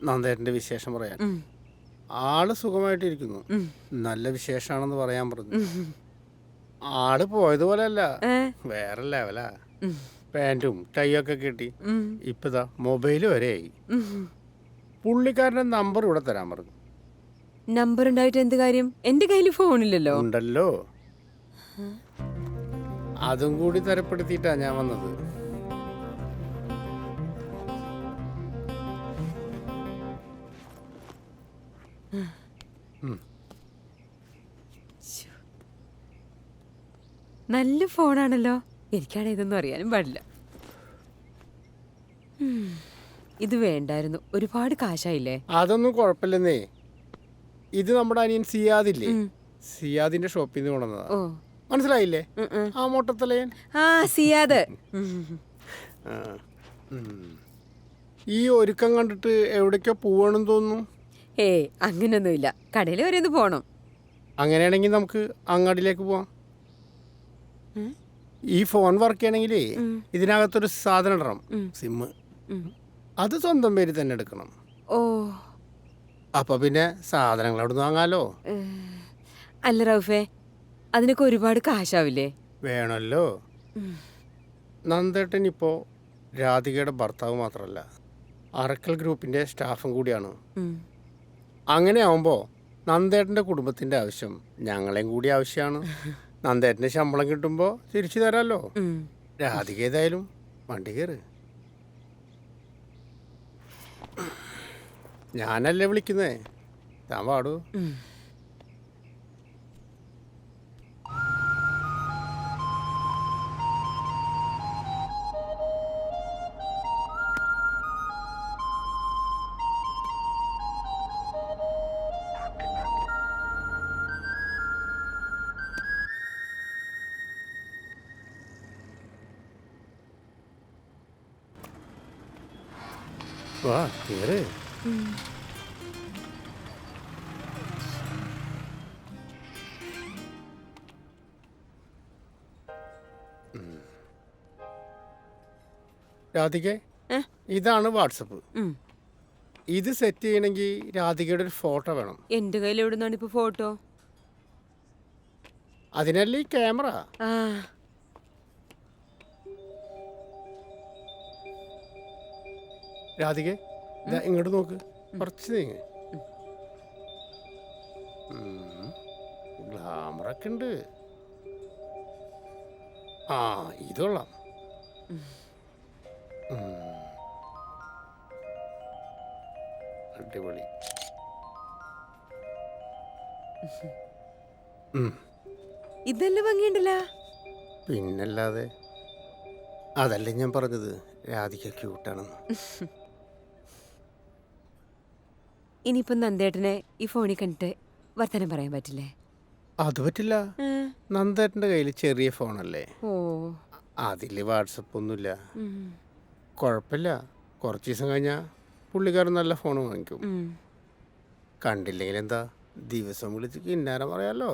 നന്ദേട്ടന്റെ വിശേഷം പറയാൻ. ആള് സുഖമായിട്ടിരിക്കുന്നു, നല്ല വിശേഷാണെന്ന് പറയാൻ പറഞ്ഞു. ആള് പോയതുപോലെ അല്ല, വേറെ ലെവലാ. പാൻറ്റും ടൈയൊക്കെ കിട്ടി. ഇപ്പതാ മൊബൈല് വരെയായി. പുള്ളിക്കാരന്റെ നമ്പർ ഇവിടെ തരാൻ പറഞ്ഞു. നമ്പർ ഉണ്ടായിട്ട് എന്ത് കാര്യം? എന്റെ കയ്യിൽ ഫോണില്ലല്ലോ. ഉണ്ടല്ലോ, അതും കൂടി തരപ്പെടുത്തിയിട്ടാ ഞാൻ വന്നത്. നല്ല ഫോണാണല്ലോ. എനിക്കാണ് ഇതൊന്നും അറിയാനും പാടില്ല. ഇത് വേണ്ടായിരുന്നു, ഒരുപാട് കാശായില്ലേ. അതൊന്നും കുഴപ്പമില്ലെന്നേ. ഇത് നമ്മുടെ അനിയൻ സിയാദില്ലേ, സിയാദിന്റെ ഷോപ്പിൽ നിന്ന് കൊണ്ടുവന്നതാ. മനസ്സിലായില്ലേ? ആ മൊട്ടത്തലയൻ. ആ സിയാദ്. ഈ ഒരുക്കം കണ്ടിട്ട് എവിടേക്കോ പോവാണെന്ന് തോന്നുന്നു. ഏയ് അങ്ങനെയൊന്നുമില്ല, കടയിൽ വരെ ഒന്ന് പോണം. അങ്ങനെയാണെങ്കിൽ നമുക്ക് അങ്ങാടിയിലേക്ക് പോവാം. ഈ ഫോൺ വർക്ക് ചെയ്യണമെങ്കിലേ ഇതിനകത്തൊരു സാധനം ഇടണം, സിമ്മ്. അത് സ്വന്തം പേര് തന്നെ എടുക്കണം. ഓ, അപ്പൊ പിന്നെ സാധനങ്ങൾ അവിടെ നിന്ന് വാങ്ങാലോ. അല്ല റൗഫേ, അതിനൊക്കെ ഒരുപാട് കാശാവില്ലേ? വേണമല്ലോ. നന്ദേട്ടൻ ഇപ്പോൾ രാധികയുടെ ഭർത്താവ് മാത്രമല്ല, അറക്കൽ ഗ്രൂപ്പിൻ്റെ സ്റ്റാഫും കൂടിയാണ്. അങ്ങനെ ആവുമ്പോൾ നന്ദേട്ടൻ്റെ കുടുംബത്തിൻ്റെ ആവശ്യം ഞങ്ങളെയും കൂടി ആവശ്യമാണ്. നന്ദേട്ടൻ്റെ ശമ്പളം കിട്ടുമ്പോൾ തിരിച്ചു തരാമല്ലോ. രാധിക ഏതായാലും വണ്ടി കയറ്. ഞാനല്ലേ വിളിക്കുന്നേ, താൻ പാടൂ. വാ കേറ്. രാധിക, ഇതാണ് വാട്സപ്പ്. ഇത് സെറ്റ് ചെയ്യണമെങ്കിൽ രാധികയുടെ ഒരു ഫോട്ടോ വേണം. എന്റെ കയ്യിൽ എവിടുന്നാണ് ഇപ്പൊ ഫോട്ടോ? അതിനല്ലേ ഈ ക്യാമറ. രാധിക ഇങ്ങോട്ട് നോക്ക്, കുറച്ച് നീങ്ങ്. ഗ്ലാമറൊക്കെ ഉണ്ട്. ആ ഇതൊള്ളാം. അടിപൊളി. ഇതെല്ലാം ഭംഗിയുണ്ടല്ലോ. പിന്നല്ലാതെ, അതല്ലേ ഞാൻ പറഞ്ഞത് രാധിക ക്യൂട്ടാണെന്ന്. ഇനിയിപ്പം നന്ദേട്ടനെ ഈ ഫോണിൽ കണ്ടിട്ട് വർത്തമാനം പറയാൻ പറ്റില്ലേ? അത് പറ്റില്ല. നന്ദേട്ടൻ്റെ കയ്യിൽ ചെറിയ ഫോണല്ലേ, ഓ അതിൽ വാട്സപ്പ് ഒന്നുമില്ല. കുഴപ്പമില്ല, കുറച്ച് ദിവസം കഴിഞ്ഞാൽ പുള്ളിക്കാരൻ നല്ല ഫോൺ വാങ്ങിക്കും. കണ്ടില്ലെങ്കിൽ എന്താ, ദിവസം വിളിച്ച് കിന്നാരം പറയാലോ.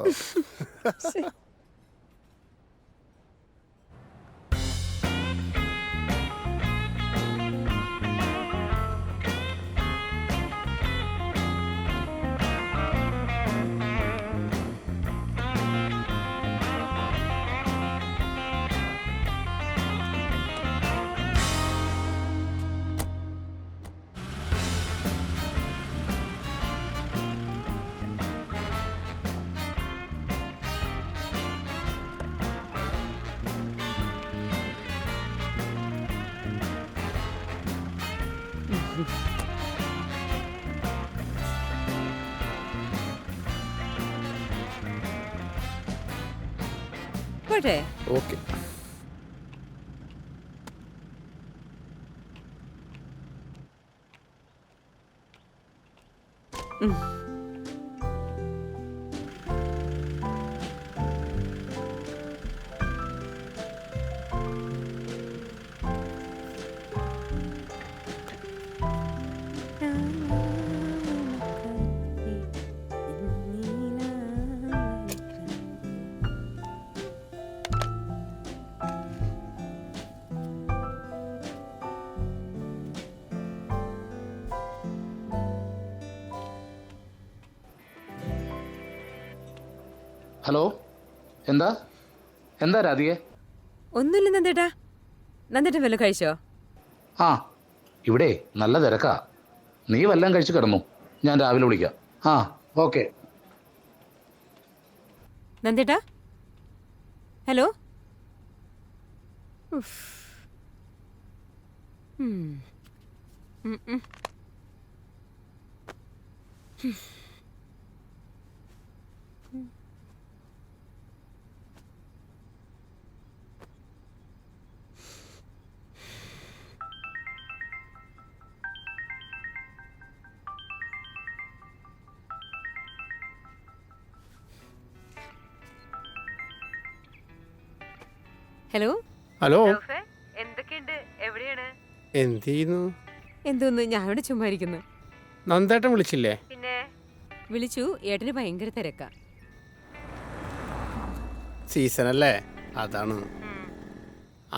പോട്ടെ. ഓക്കെ. ഹലോ, എന്താ എന്താ രാധികേ? ഒന്നുമില്ല നന്ദേട്ടാ. നന്ദേട്ടൻ വല്ലതും കഴിച്ചോ? ആ, ഇവിടെ നല്ല തിരക്കാ. നീ വല്ലതും കഴിച്ച് കിടന്നു, ഞാൻ രാവിലെ വിളിക്കാം. ആ ഓക്കെ. നന്ദേട്ടാ, ഹലോ. ഹലോ. ഹലോ. എന്തൊക്കെയുണ്ട്? എവിടെയാണ്? എന്ത് ചെയ്യുന്നു? എന്തോന്ന് ഞാൻ ഇവിടെ ചുമ്മാ ഇരിക്കുന്നു. നന്ദേട്ടൻ വിളിച്ചില്ലേ? പിന്നെ വിളിച്ചു, ഏട്ടന് ഭയങ്കര തിരക്കാ. സീസണല്ലേ, അതാണ്.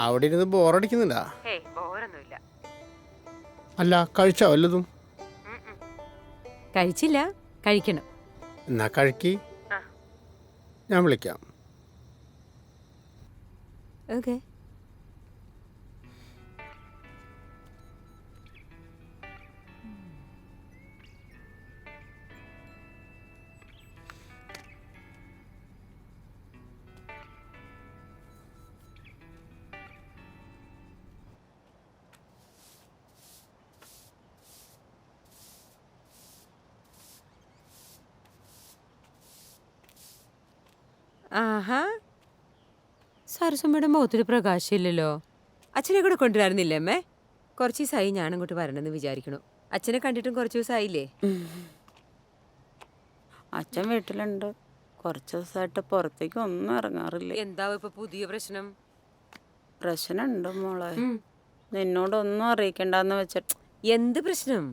അവിടെ ഇരുന്ന് ബോറടിക്കുന്നില്ല? ബോറൊന്നുമില്ല. അല്ല, കഴിച്ചോ വല്ലതും? കഴിച്ചില്ല, കഴിക്കണം. എന്നാ കഴിക്കി, ഞാൻ വിളിക്കാം. ഓക്കെ. ആഹാ, സരസമ്മയുടെ മുഖത്തൊരു പ്രകാശമില്ലല്ലോ. അച്ഛനെ കൂടെ കൊണ്ടുവരുന്നില്ലേ അമ്മേ? കുറച്ച് ദിവസമായി ഞാൻ അങ്ങോട്ട് വരണമെന്ന് വിചാരിക്കണു. അച്ഛനെ കണ്ടിട്ടും കുറച്ച് ദിവസമായില്ലേ? അച്ഛൻ വീട്ടിലുണ്ട്. കുറച്ച് ദിവസമായിട്ട് പുറത്തേക്ക് ഒന്നും ഇറങ്ങാറില്ല. എന്താവും ഇപ്പൊ പുതിയ പ്രശ്നം? പ്രശ്നമുണ്ട് മോളെ, നിന്നോടൊന്നും അറിയിക്കണ്ടെന്ന് വെച്ചിട്ട്. എന്ത് പ്രശ്നം?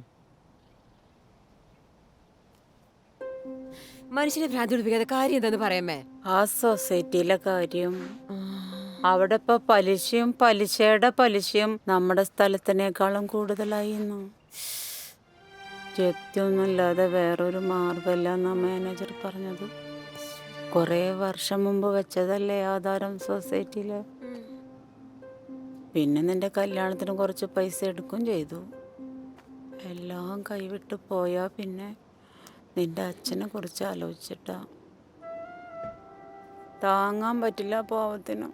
മനുഷ്യനെ ഭ്രാന്തി പിടിപ്പിക്കാത്ത കാര്യം എന്താന്ന് പറയാമേ? ആ സൊസൈറ്റിയിലെ കാര്യം. അവിടെ ഇപ്പൊ പലിശയും പലിശയുടെ പലിശയും നമ്മുടെ സ്ഥലത്തിനേക്കാളും കൂടുതലായിരുന്നു. ജപ്തിയൊന്നുമില്ലാതെ വേറൊരു മാർഗമില്ല എന്നാ മാനേജർ പറഞ്ഞത്. കുറേ വർഷം മുമ്പ് വെച്ചതല്ലേ ആധാരം സൊസൈറ്റിയില്. പിന്നെ നിന്റെ കല്യാണത്തിന് കുറച്ച് പൈസ എടുക്കുകയും ചെയ്തു. എല്ലാം കൈവിട്ട് പോയാ പിന്നെ നിന്റെ അച്ഛനെ കുറിച്ച് ആലോചിച്ചിട്ടാ. താങ്ങാൻ പറ്റില്ല പാവത്തിന്.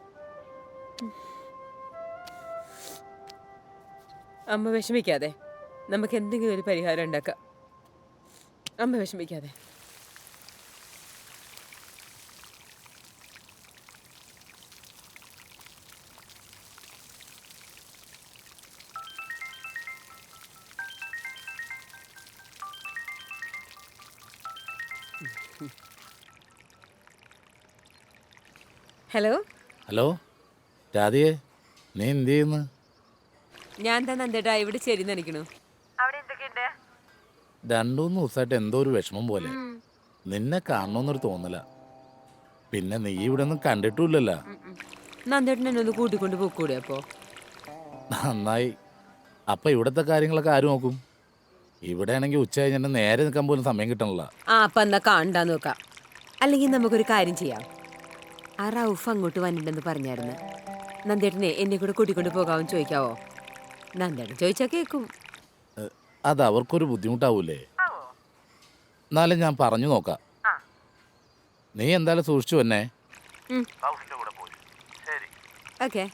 അമ്മ വിഷമിക്കാതെ, നമുക്ക് എന്തെങ്കിലും ഒരു പരിഹാരം ഉണ്ടാക്കാം. അമ്മ വിഷമിക്കാതെ. ഹലോ. ഹലോ രാധികേ, നീ എന്ത് ചെയ്യുന്നു? ഞാൻ തന്നെ എന്തേട്ടാ ഇവിടെ ചെരി നനയ്ക്കണു. അവിടെ എന്തൊക്കെയുണ്ട്? 2-3 ദിവസമായിട്ട് എന്തോ ഒരു വിഷമം പോലെ. നിന്നെ കാണണമെന്നൊരു തോന്നല. പിന്നെ നീ ഇവിടെ ഒന്നും കണ്ടിട്ടില്ലല്ലോ. നന്ദേട്ടൻ എന്നെ ഒന്ന് കൂട്ടിക്കൊണ്ട് പോക്കൂടെ? അപ്പോ നന്നായി. അപ്പൊ ഇവിടത്തെ കാര്യങ്ങളൊക്കെ ആര് നോക്കും? ഇവിടെ ആണെങ്കിൽ ഉച്ച കഴിഞ്ഞ നേരെ നിൽക്കാൻ പോലും സമയം കിട്ടണല്ലോ. അപ്പൊ എന്നാ കാണണ്ടാന്ന് നോക്കാം. അല്ലെങ്കിൽ നമുക്കൊരു കാര്യം ചെയ്യാം. ആ റൌഫ് അങ്ങോട്ട് വന്നിട്ടുണ്ടെന്ന് പറഞ്ഞായിരുന്നു. നന്ദേട്ടനെ എന്നെ കൂടെ കൂട്ടിക്കൊണ്ട് പോകാമെന്ന് ചോദിക്കാവോ? നന്ദേട്ടൻ ചോദിച്ചാ കേൾക്കും. അത് അവർക്കൊരു ബുദ്ധിമുട്ടാവൂലേ? എന്നാലും ഞാൻ പറഞ്ഞു നോക്കാം. നീ എന്തായാലും സൂക്ഷിച്ചു എന്നെ. ഓക്കെ.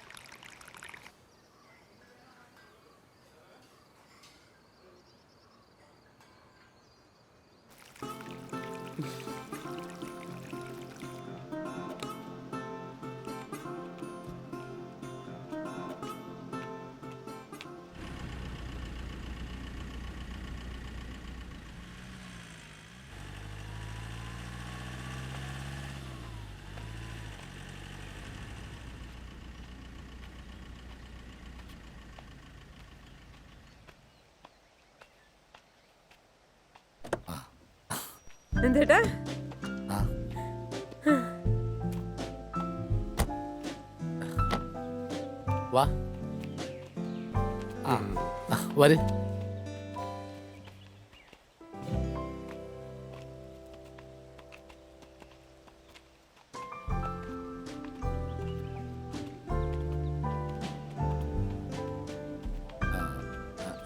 എന്തേട്ടാ? വാ വര്.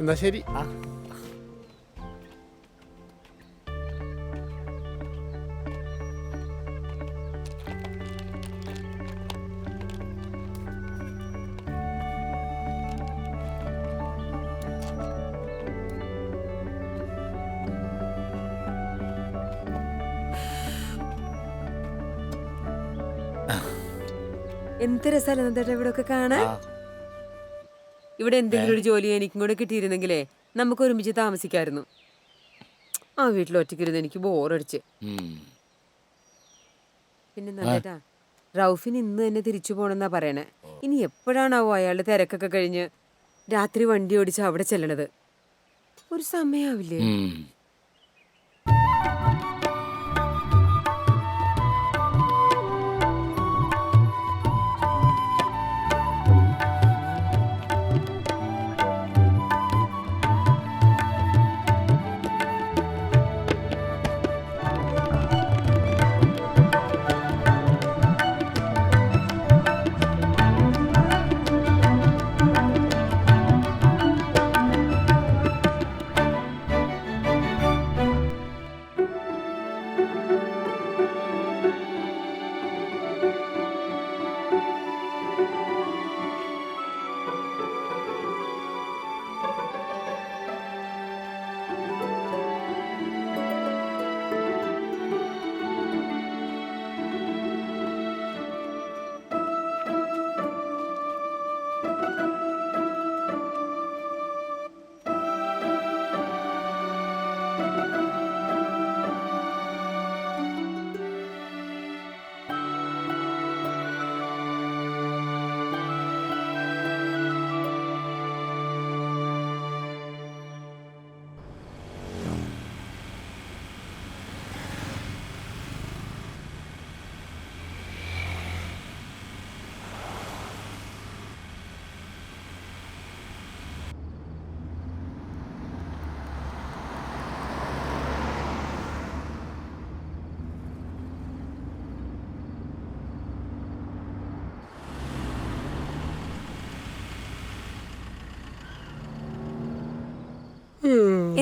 എന്നാ ശരി. എന്ത് രസമല്ലേ നന്ദേട്ടാ ഇവിടെ ഒക്കെ കാണാൻ. ഇവിടെ എന്തെങ്കിലും ഒരു ജോലി എനിക്കും കൂടെ കിട്ടിയിരുന്നെങ്കിലേ നമുക്ക് ഒരുമിച്ച് താമസിക്കായിരുന്നു. ആ വീട്ടിൽ ഒറ്റയ്ക്കിരുന്ന് എനിക്ക് ബോറടിച്ച്. പിന്നെ നന്ദേട്ടാ, റൌഫിന് ഇന്ന് തന്നെ തിരിച്ചു പോണെന്നാ പറയണേ. ഇനി എപ്പോഴാണാവോ അയാളുടെ തിരക്കൊക്കെ കഴിഞ്ഞ് രാത്രി വണ്ടി ഓടിച്ച് അവിടെ ചെല്ലണത്? ഒരു സമയാവില്ലേ?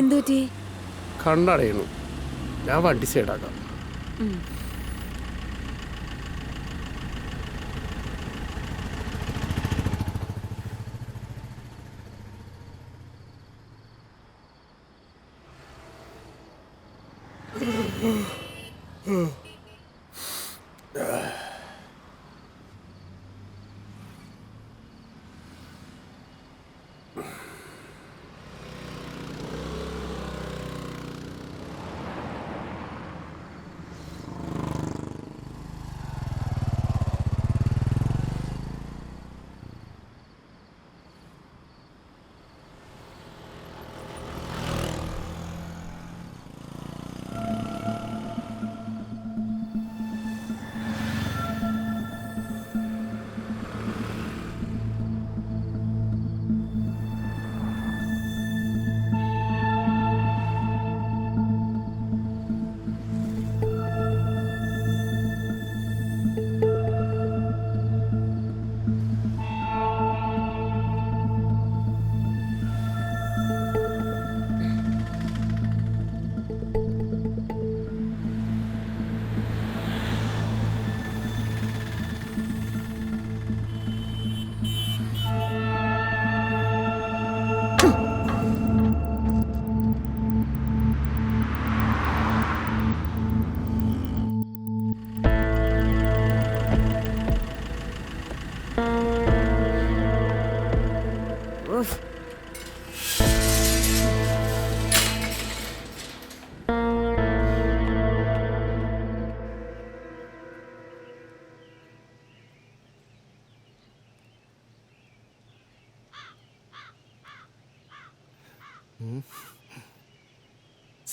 എന്തുപറ്റി? കണ്ണടയണു. ഞാൻ വണ്ടി സൈഡാക്കാം.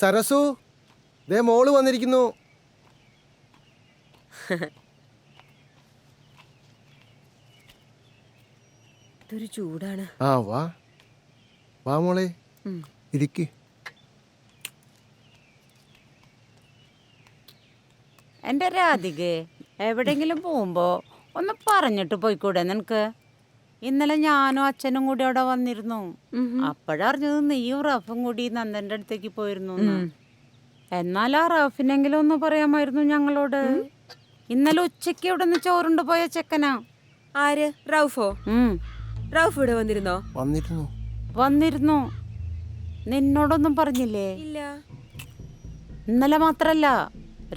സരസു, ദേ മോള് വന്നിരിക്കുന്നു. ഇതൊരു ചൂടാണ്. ആ വാ വാ മോളെ, ഇരിക്ക്. എൻ്റെ രാധികേ, എവിടെയെങ്കിലും പോകുമ്പോ ഒന്ന് പറഞ്ഞിട്ട് പോയിക്കൂടെ നിനക്ക്? ഇന്നലെ ഞാനും അച്ഛനും കൂടി അവിടെ വന്നിരുന്നു. അപ്പോഴറിഞ്ഞത് നീയും റഫും കൂടി നന്ദന്റെ അടുത്തേക്ക് പോയിരുന്നു. എന്നാൽ ആ റഫിനെങ്കിലും ഒന്ന് പറയാമായിരുന്നു ഞങ്ങളോട്. ഇന്നലെ ഉച്ചയ്ക്ക് ഇവിടെ നിന്ന് ചോറുണ്ട് പോയ ചെക്കനാ. ആര്? റൗഫോ? റൗഫ് ഇവിടെ വന്നിരുന്നോ? വന്നിരുന്നു. നിന്നോടൊന്നും പറഞ്ഞില്ലേ? ഇല്ല. ഇന്നലെ മാത്രല്ല,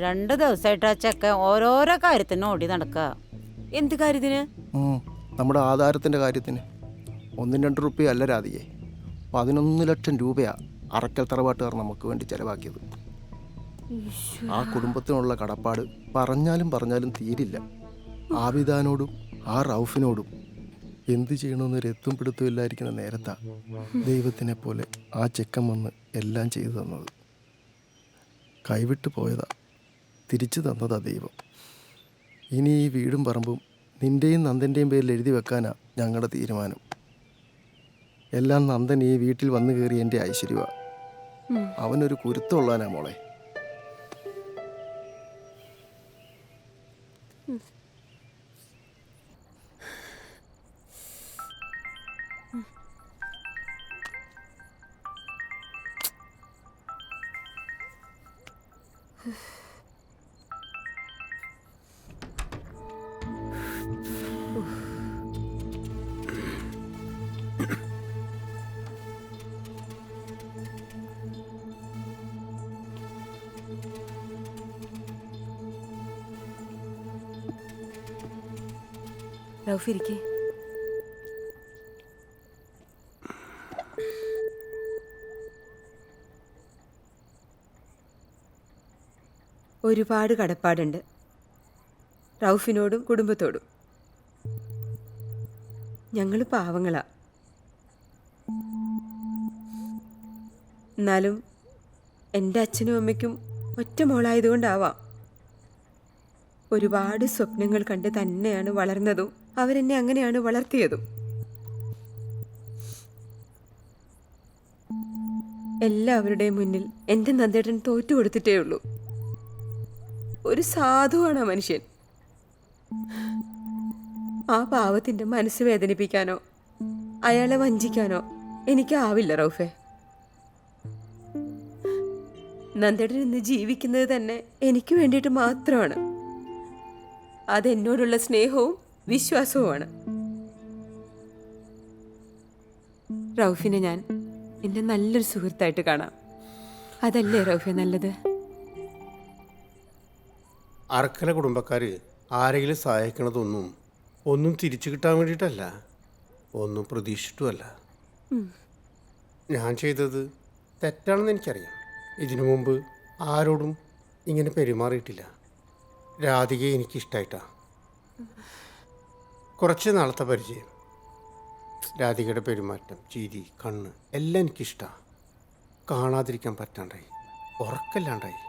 2 ദിവസമായിട്ട് ആ ചെക്കൻ ഓരോരോ കാര്യത്തിന് ഓടി നടക്ക. എന്ത് കാര്യത്തിന്? നമ്മുടെ ആധാരത്തിന്റെ കാര്യത്തിന്. 1-2 റുപ്യ അല്ല രാധികേ, 11 ലക്ഷം രൂപയാ അറക്കൽ തറവാട്ടുകാർ നമുക്ക് വേണ്ടി ചെലവാക്കിയത്. ആ കുടുംബത്തിനുള്ള കടപ്പാട് പറഞ്ഞാലും തീരില്ല. ആബിദാനോടും ആ റൌഫിനോടും എന്ത് ചെയ്യണമെന്നൊരു എത്തും പിടുത്തം ഇല്ലായിരിക്കുന്ന നേരത്താ ദൈവത്തിനെ പോലെ ആ ചെക്കൻ വന്ന് എല്ലാം ചെയ്തു തന്നത്. കൈവിട്ട് പോയതാ, തിരിച്ചു തന്നതാ ദൈവം. ഇനി ഈ വീടും പറമ്പും നിൻ്റെയും നന്ദൻ്റെയും പേരിൽ എഴുതി വെക്കാനാ ഞങ്ങളുടെ തീരുമാനം. എല്ലാം നന്ദൻ ഈ വീട്ടിൽ വന്നു കയറി എൻ്റെ ഐശ്വര്യമാണ്. അവനൊരു കുരുത്തമുള്ളാനാ മോളെ. റൗഫ് ഇരിക്കേ. ഒരുപാട് കടപ്പാടുണ്ട് റൗഫിനോടും കുടുംബത്തോടും. ഞങ്ങൾ പാവങ്ങളാ. എന്നാലും എൻ്റെ അച്ഛനും അമ്മയ്ക്കും ഒറ്റ മോളായതുകൊണ്ടാവാം ഒരുപാട് സ്വപ്നങ്ങൾ കണ്ട് തന്നെയാണ് വളർന്നതും അവരെന്നെ അങ്ങനെയാണ് വളർത്തിയതും. എല്ലാവരുടെയും മുന്നിൽ എൻ്റെ നന്ദേട്ടൻ തോറ്റു കൊടുത്തിട്ടേ ഉള്ളൂ. ഒരു സാധുവാണ് ആ മനുഷ്യൻ. ആ പാവത്തിൻ്റെ മനസ്സ് വേദനിപ്പിക്കാനോ അയാളെ വഞ്ചിക്കാനോ എനിക്കാവില്ല റൗഫെ. നന്ദേട്ടൻ ഇന്ന് ജീവിക്കുന്നത് തന്നെ എനിക്ക് വേണ്ടിയിട്ട് മാത്രമാണ്. അതെന്നോടുള്ള സ്നേഹവും വിശ്വാസവുമാണ്. റൗഫിനെ ഞാൻ എൻ്റെ നല്ലൊരു സുഹൃത്തായിട്ട് കാണാം. അതല്ലേ റൗഫെ നല്ലത്? അർക്കല കുടുംബക്കാർ ആരെങ്കിലും സഹായിക്കണതൊന്നും ഒന്നും തിരിച്ചു കിട്ടാൻ വേണ്ടിയിട്ടല്ല, ഒന്നും പ്രതീക്ഷിച്ചിട്ടുമല്ല. ഞാൻ ചെയ്തത് തെറ്റാണെന്ന് എനിക്കറിയാം. ഇതിനു മുമ്പ് ആരോടും ഇങ്ങനെ പെരുമാറിയിട്ടില്ല. രാധികയെ എനിക്കിഷ്ടമായിട്ടാണ്. കുറച്ച് നാളത്തെ പരിചയം, രാധികയുടെ പെരുമാറ്റം, ചിരി, കണ്ണ് എല്ലാം എനിക്കിഷ്ടമാണ്. കാണാതിരിക്കാൻ പറ്റാണ്ടായി, ഉറക്കല്ലാണ്ടായി.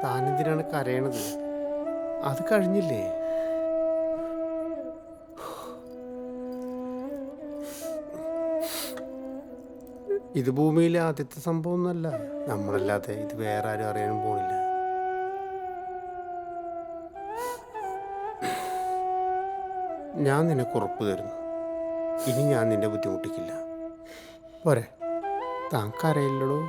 താനെന്തിനാണ് കരയണത്? അത് കഴിഞ്ഞില്ലേ? ഇത് ഭൂമിയിലെ ആദ്യത്തെ സംഭവം ഒന്നല്ല. നമ്മളല്ലാതെ ഇത് വേറെ ആരും അറിയാനും പോണില്ല. ഞാൻ നിനക്ക് ഉറപ്പ് തരുന്നു, ഇനി ഞാൻ നിന്നെ ബുദ്ധിമുട്ടിക്കില്ല. പോരെ, താൻ കരയില്ലടോ.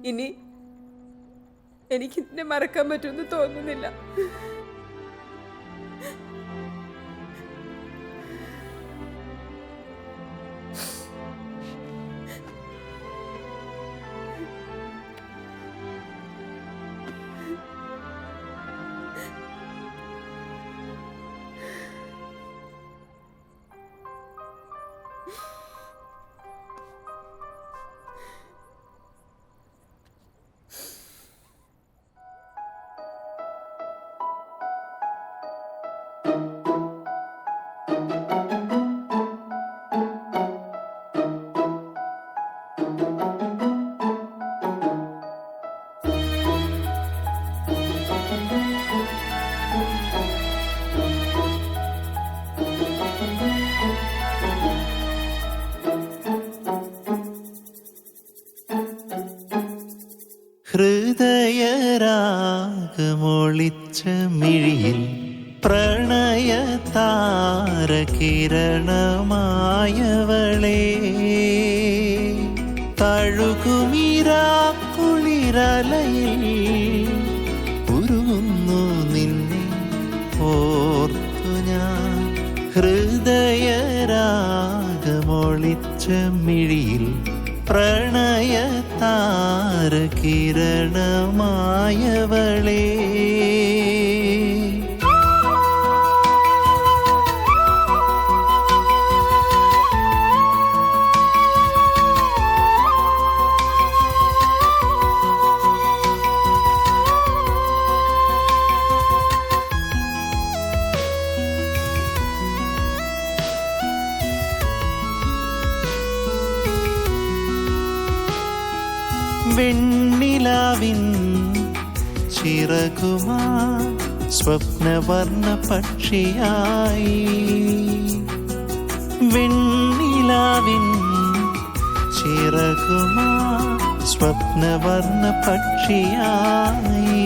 ഇനി എനിക്ക് ഇതിനെ മറക്കാൻ പറ്റുമെന്ന് തോന്നുന്നില്ല. ഹൃദയരാഗമൊളിച്ച മിഴിയിൽ പ്രണയതാരകിരണമായവളേ തഴുകുമിരാക്കുളിരലയിൽ ഉരുകുന്നു നിന്നെ ഓർത്തു ഞാൻ. ഹൃദയരാഗമൊളിച്ച മിഴിയിൽ പ്രണയതാരകിരണമായവളേ വെണ്ണിലാവിൻ ചിറകുമാ സ്വപ്നവർണ്ണ പക്ഷിയായി. വെണ്ണിലാവിൻ ചിറകുമാ സ്വപ്നവർണ്ണ പക്ഷിയായി.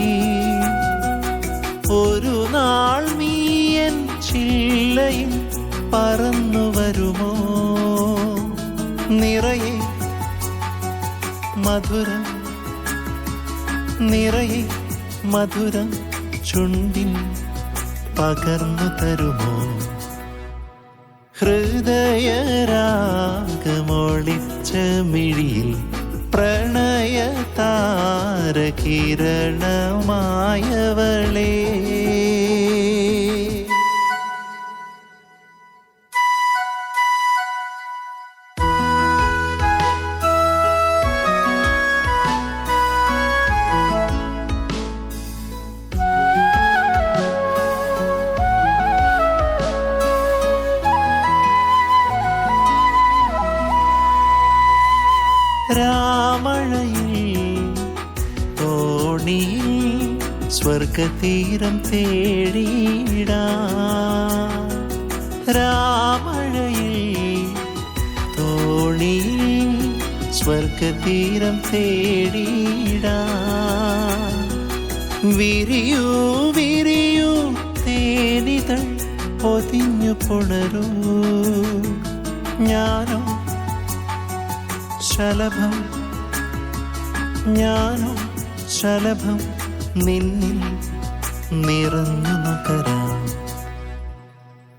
ഒരു നാൾ നീയൻ ചില്ലയിൽ പറന്നു വരുമോ നിറയെ മധുരം നിറയെ മധുരം ചുണ്ടിൽ പകർന്നു തരുമോ. ഹൃദയരാഗമൊളിച്ച മിഴിയിൽ പ്രണയതാരകിരണമായവളേ രാമഴയിൽ തോണിയിൽ സ്വർഗതീരം തേടിയിടാ. രാമഴയിൽ തോണിയിൽ സ്വർഗതീരം തേടിയിടാ. വിരിയൂ വിരിയൂ തേനിതൾ പൊതിഞ്ഞു പുണരൂ. ഞാനോ ശലഭം ഞാനോ ശലഭം നിന്നിൽ നിറഞ്ഞു നുകരാം.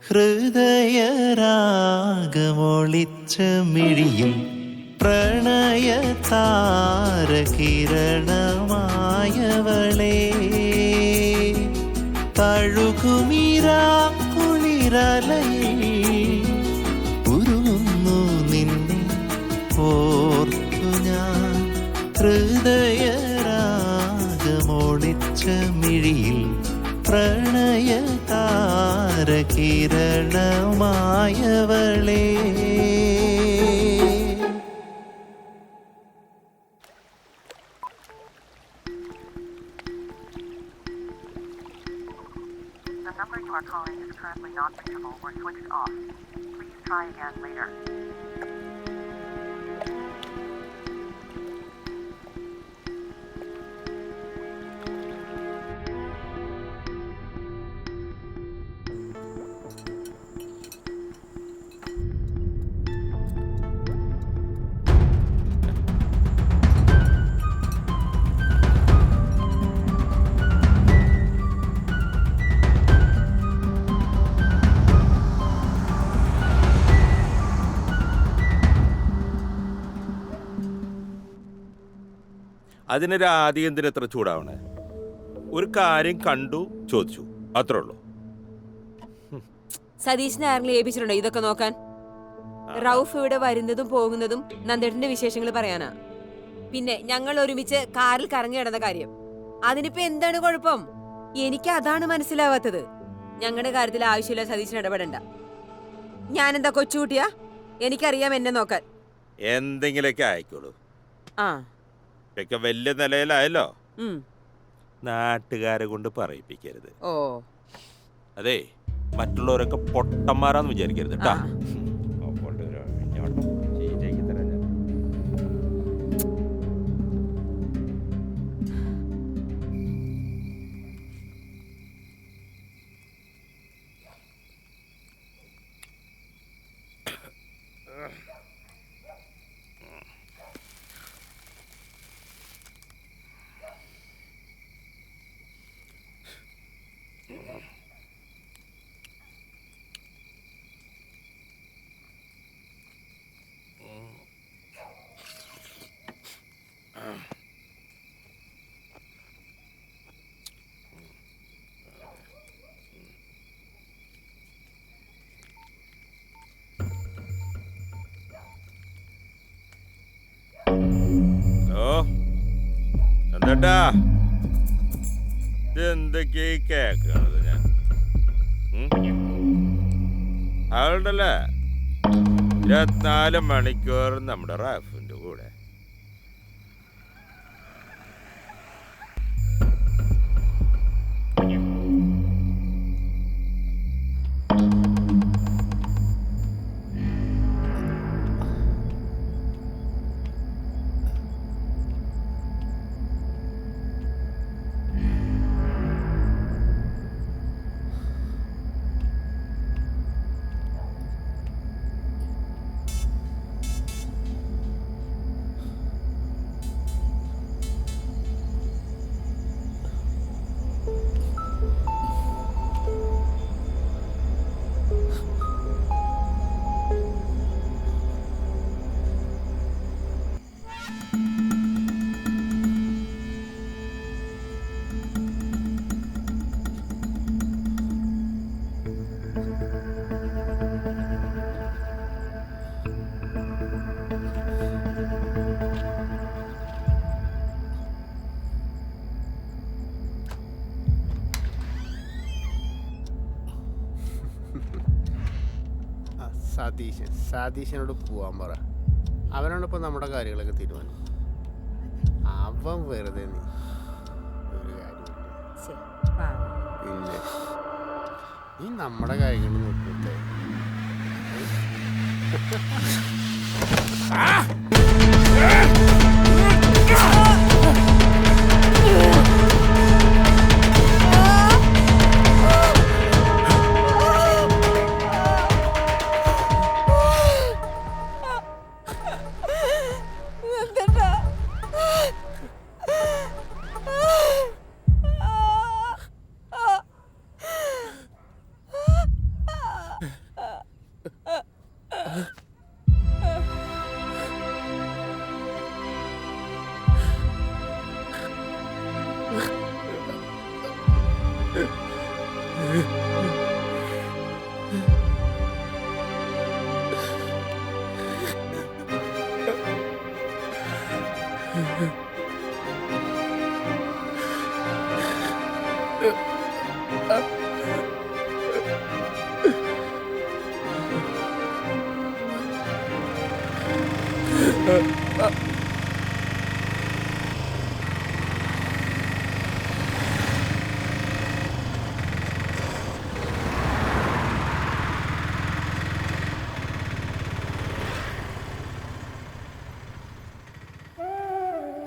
ഹൃദയരാഗമൊളിച്ച മിഴിയിൽ പ്രണയതാരകിരണമായവളേ തഴുകുമിരാക്കുളിരലയിൽ ഉരുകുന്നു നിന്നെ ഓർത്തു ഞാൻ. ഹൃദയരാഗമൊളിച്ച മിഴിയിൽ പ്രണയതാരകിരണമായവളേ The number you are calling is currently not reachable or switched off. Please try again later. അതിനൊരു ആദ്യം എന്തിന് എത്ര ചൂടാവണേ? ഒരു കാര്യം കണ്ടു ചോദിച്ചു, അത്രേ ഉള്ളൂ. സതീശിനെ ആരെങ്കിലും ഏൽപ്പിച്ചിട്ടുണ്ടോ ഇതൊക്കെ നോക്കാൻ? റൌഫ് ഇവിടെ വരുന്നതും പോകുന്നതും നന്ദേട്ടന്റെ വിശേഷങ്ങൾ പറയാനാ. പിന്നെ ഞങ്ങൾ ഒരുമിച്ച് കാറിൽ കറങ്ങി കിടന്ന കാര്യം, അതിനിപ്പോ എന്താണ് കുഴപ്പം? എനിക്ക് അതാണ് മനസ്സിലാവാത്തത്. ഞങ്ങളുടെ കാര്യത്തിൽ ആവശ്യമില്ല സതീശൻ ഇടപെടണ്ട. ഞാനെന്താ കൊച്ചുകുട്ടിയാ? എനിക്കറിയാം എന്നെ നോക്കാൻ. എന്തെങ്കിലൊക്കെ ആയിക്കോളൂ. ആ ഇതൊക്കെ വലിയ നിലയിലായല്ലോ. നാട്ടുകാരെ കൊണ്ട് പറയിപ്പിക്കരുത്. ഓ അതെ, മറ്റുള്ളവരൊക്കെ പൊട്ടന്മാരാന്ന് വിചാരിക്കരുത് കേട്ടാ. എന്താ ഇതെന്തൊക്കെയാ കേക്കണത്? ഞാൻ അവളുണ്ടല്ലേ 24 മണിക്കൂർ നമ്മുടെ റാഫിന്റെ കൂടെ. സതീശനോട് പോവാൻ പറ. അവനാണിപ്പോൾ നമ്മുടെ കാര്യങ്ങളൊക്കെ തീരുമാനം. അവൻ വെറുതെ നീ ഒരു കാര്യമില്ല. പിന്നെ നീ നമ്മുടെ കാര്യങ്ങൾ നോക്കില്ലേ?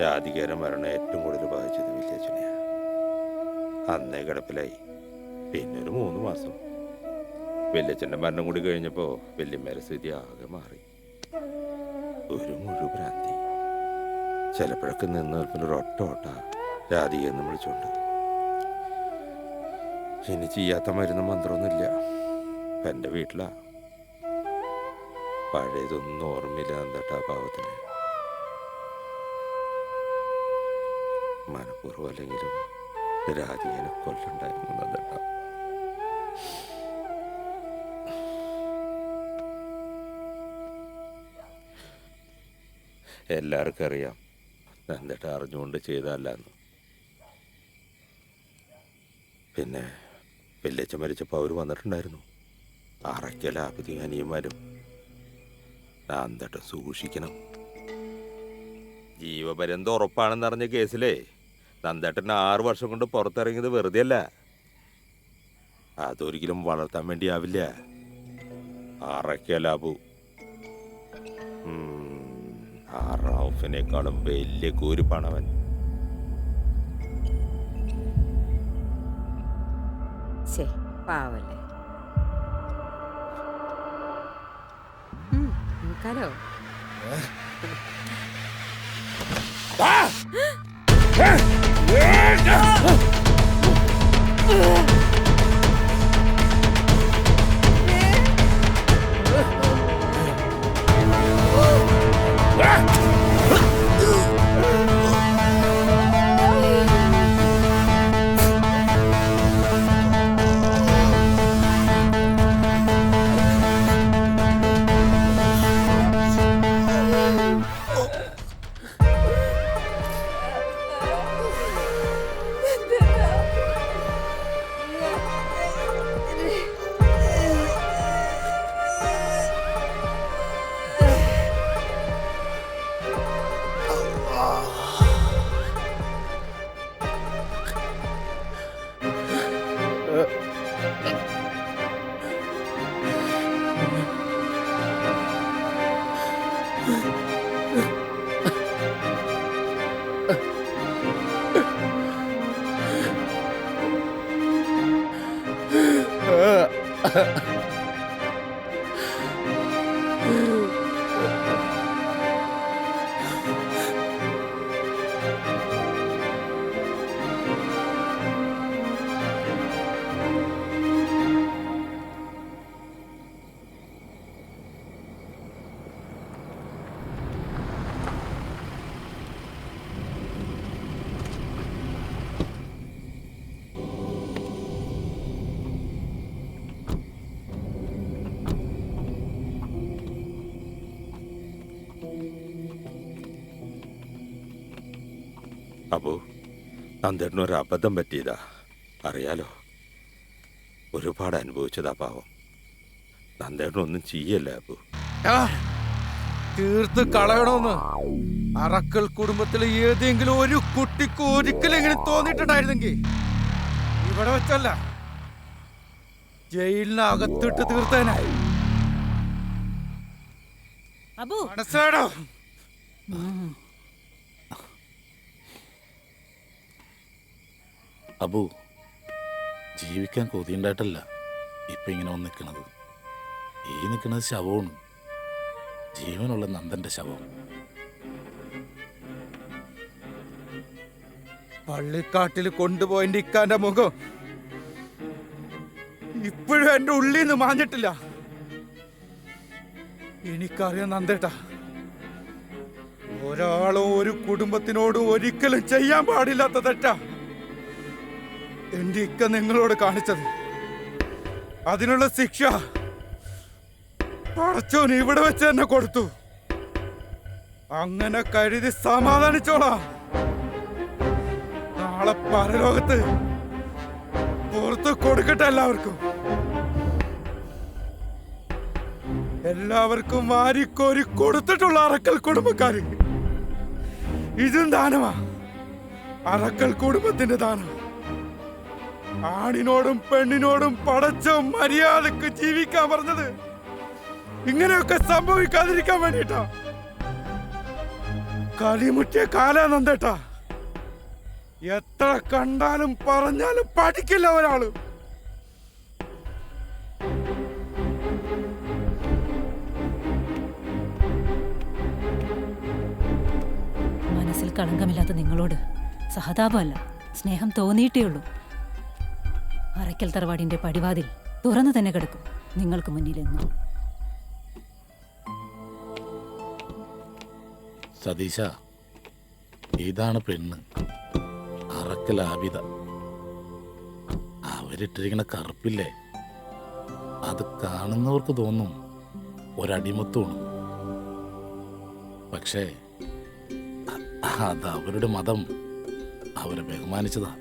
രാധികേര മരണം ഏറ്റവും കൂടുതൽ ബാധിച്ചത് വില്ലേച്ചനെയാണ്. അന്നേ കിടപ്പിലായി. പിന്നെ ഒരു 3 മാസം. വല്യച്ഛൻ്റെ മരണം കൂടി കഴിഞ്ഞപ്പോൾ വല്യമ്മേരെ സ്ഥിതി ആകെ മാറി. ഒരു മുഴുഭ്രാന്തി. ചിലപ്പോഴൊക്കെ നിന്ന് നിൽപ്പിൻ്റെ ഒരൊറ്റ ഓട്ട രാധികയെന്ന് വിളിച്ചോണ്ട്. ഇനി ചെയ്യാത്ത മരുന്ന് മന്ത്രമൊന്നുമില്ല. ഇപ്പം എൻ്റെ വീട്ടിലാ. പഴയതൊന്നും ഓർമ്മയില്ല എന്താട്ടാ പാവത്തിന്. മനഃപൂർവ്വം അല്ലെങ്കിലും രാധികനെ കൊല്ലുണ്ടായിരുന്നു നന്ദേട്ടാ. എല്ലാവർക്കും അറിയാം നന്ദേട്ട അറിഞ്ഞുകൊണ്ട് ചെയ്തതല്ലെന്ന്. പിന്നെ വല്യച്ഛൻ മരിച്ചപ്പോൾ അവർ വന്നിട്ടുണ്ടായിരുന്നു. അറയ്ക്കല അപ്പതി അനിയന്മാരും. നന്ദേട്ട സൂക്ഷിക്കണം. ജീവപര്യന്തം ഉറപ്പാണെന്നറിഞ്ഞ കേസിലേ നന്ദേട്ടൻ 6 വർഷം കൊണ്ട് പുറത്തിറങ്ങിയത് വെറുതെ അല്ല. അതൊരിക്കലും വളർത്താൻ വേണ്ടിയാവില്ല. അറയ്ക്കലാബു ആ റൌഫിനേക്കാളും വലിയ കൂരിപ്പാണവൻ. പാവല്ലേ. നോക്കാലോ. അപ്പോ നന്ദേട്ടനൊരു അബദ്ധം പറ്റിയതാ. അറിയാലോ, ഒരുപാട് അനുഭവിച്ചതാ പാവം. നന്ദേട്ടനൊന്നും ചെയ്യല്ല അപ്പോ. തീർത്ത് കളയണമെന്ന് അറക്കൽ കുടുംബത്തിലെ ഏതെങ്കിലും ഒരു കുട്ടിക്ക് ഒരിക്കലും ഇങ്ങനെ തോന്നിയിട്ടുണ്ടായിരുന്നെങ്കിൽ ഇവിടെ വെച്ചല്ല, ജയിലിനകത്തിട്ട് തീർത്തേനായി. മനസ്സിലാടോ? അബു, ജീവിക്കാൻ കൊതിയുണ്ടായിട്ടല്ല ഇപ്പൊ ഇങ്ങനെ വന്ന് നിൽക്കണത്. ഈ നിൽക്കുന്നത് ശവമാണ്, ജീവനുള്ള നന്ദന്റെ ശവം. പള്ളിക്കാട്ടിൽ കൊണ്ടുപോയതിന്റെ ഇക്കാന്റെ മുഖം ഇപ്പോഴും എന്റെ ഉള്ളിൽ നിന്ന് മാഞ്ഞിട്ടില്ല. എനിക്കറിയാം നന്ദേട്ടാ, ഒരാളും ഒരു കുടുംബത്തിനോടും ഒരിക്കലും ചെയ്യാൻ പാടില്ലാത്ത തെറ്റാ എന്റെ ഇക്ക നിങ്ങളോട് കാണിച്ചത്. അതിനുള്ള ശിക്ഷ പടച്ചോൻ ഇവിടെ വെച്ച് തന്നെ കൊടുത്തു. അങ്ങനെ കരുതി സമാധാനിച്ചോളാം. നാളെ പരലോകത്ത് പുറത്ത് കൊടുക്കട്ടെ എല്ലാവർക്കും. എല്ലാവർക്കും വാരിക്കോരി കൊടുത്തിട്ടുള്ള അറക്കൽ കുടുംബക്കാര് ഇതും ദാനമാ. അറക്കൽ കുടുംബത്തിന്റെ ദാനം. ആണിനോടും പെണ്ണിനോടും പടച്ച മര്യാദക്ക് ജീവിക്കാൻ പറഞ്ഞത് ഇങ്ങനെയൊക്കെ സംഭവിക്കാതിരിക്കാൻ വേണ്ടിട്ടാ. കളിമുറ്റിയ കാലാ നന്ദേട്ടാ. എത്ര കണ്ടാലും പറഞ്ഞാലും പഠിക്കില്ല ഒരാള്. മനസ്സിൽ കളങ്കമില്ലാത്ത നിങ്ങളോട് സഹതാപമല്ല, സ്നേഹം തോന്നിയിട്ടേ ഉള്ളൂ. അറയ്ക്കൽ തറവാടിന്റെ പടിവാതിൽ തുറന്നു തന്നെ കിടക്കും നിങ്ങൾക്ക് മുന്നിലെന്നും. സതീശ, ഇതാണ് പെണ്ണ്, അറക്കൽ ആബിദ. അവരിട്ടിരിക്കുന്ന കറുപ്പില്ലേ, അത് കാണുന്നവർക്ക് തോന്നും ഒരടിമത്വമാണ്. പക്ഷേ അത് അവരുടെ മതം അവരെ ബഹുമാനിച്ചതാ.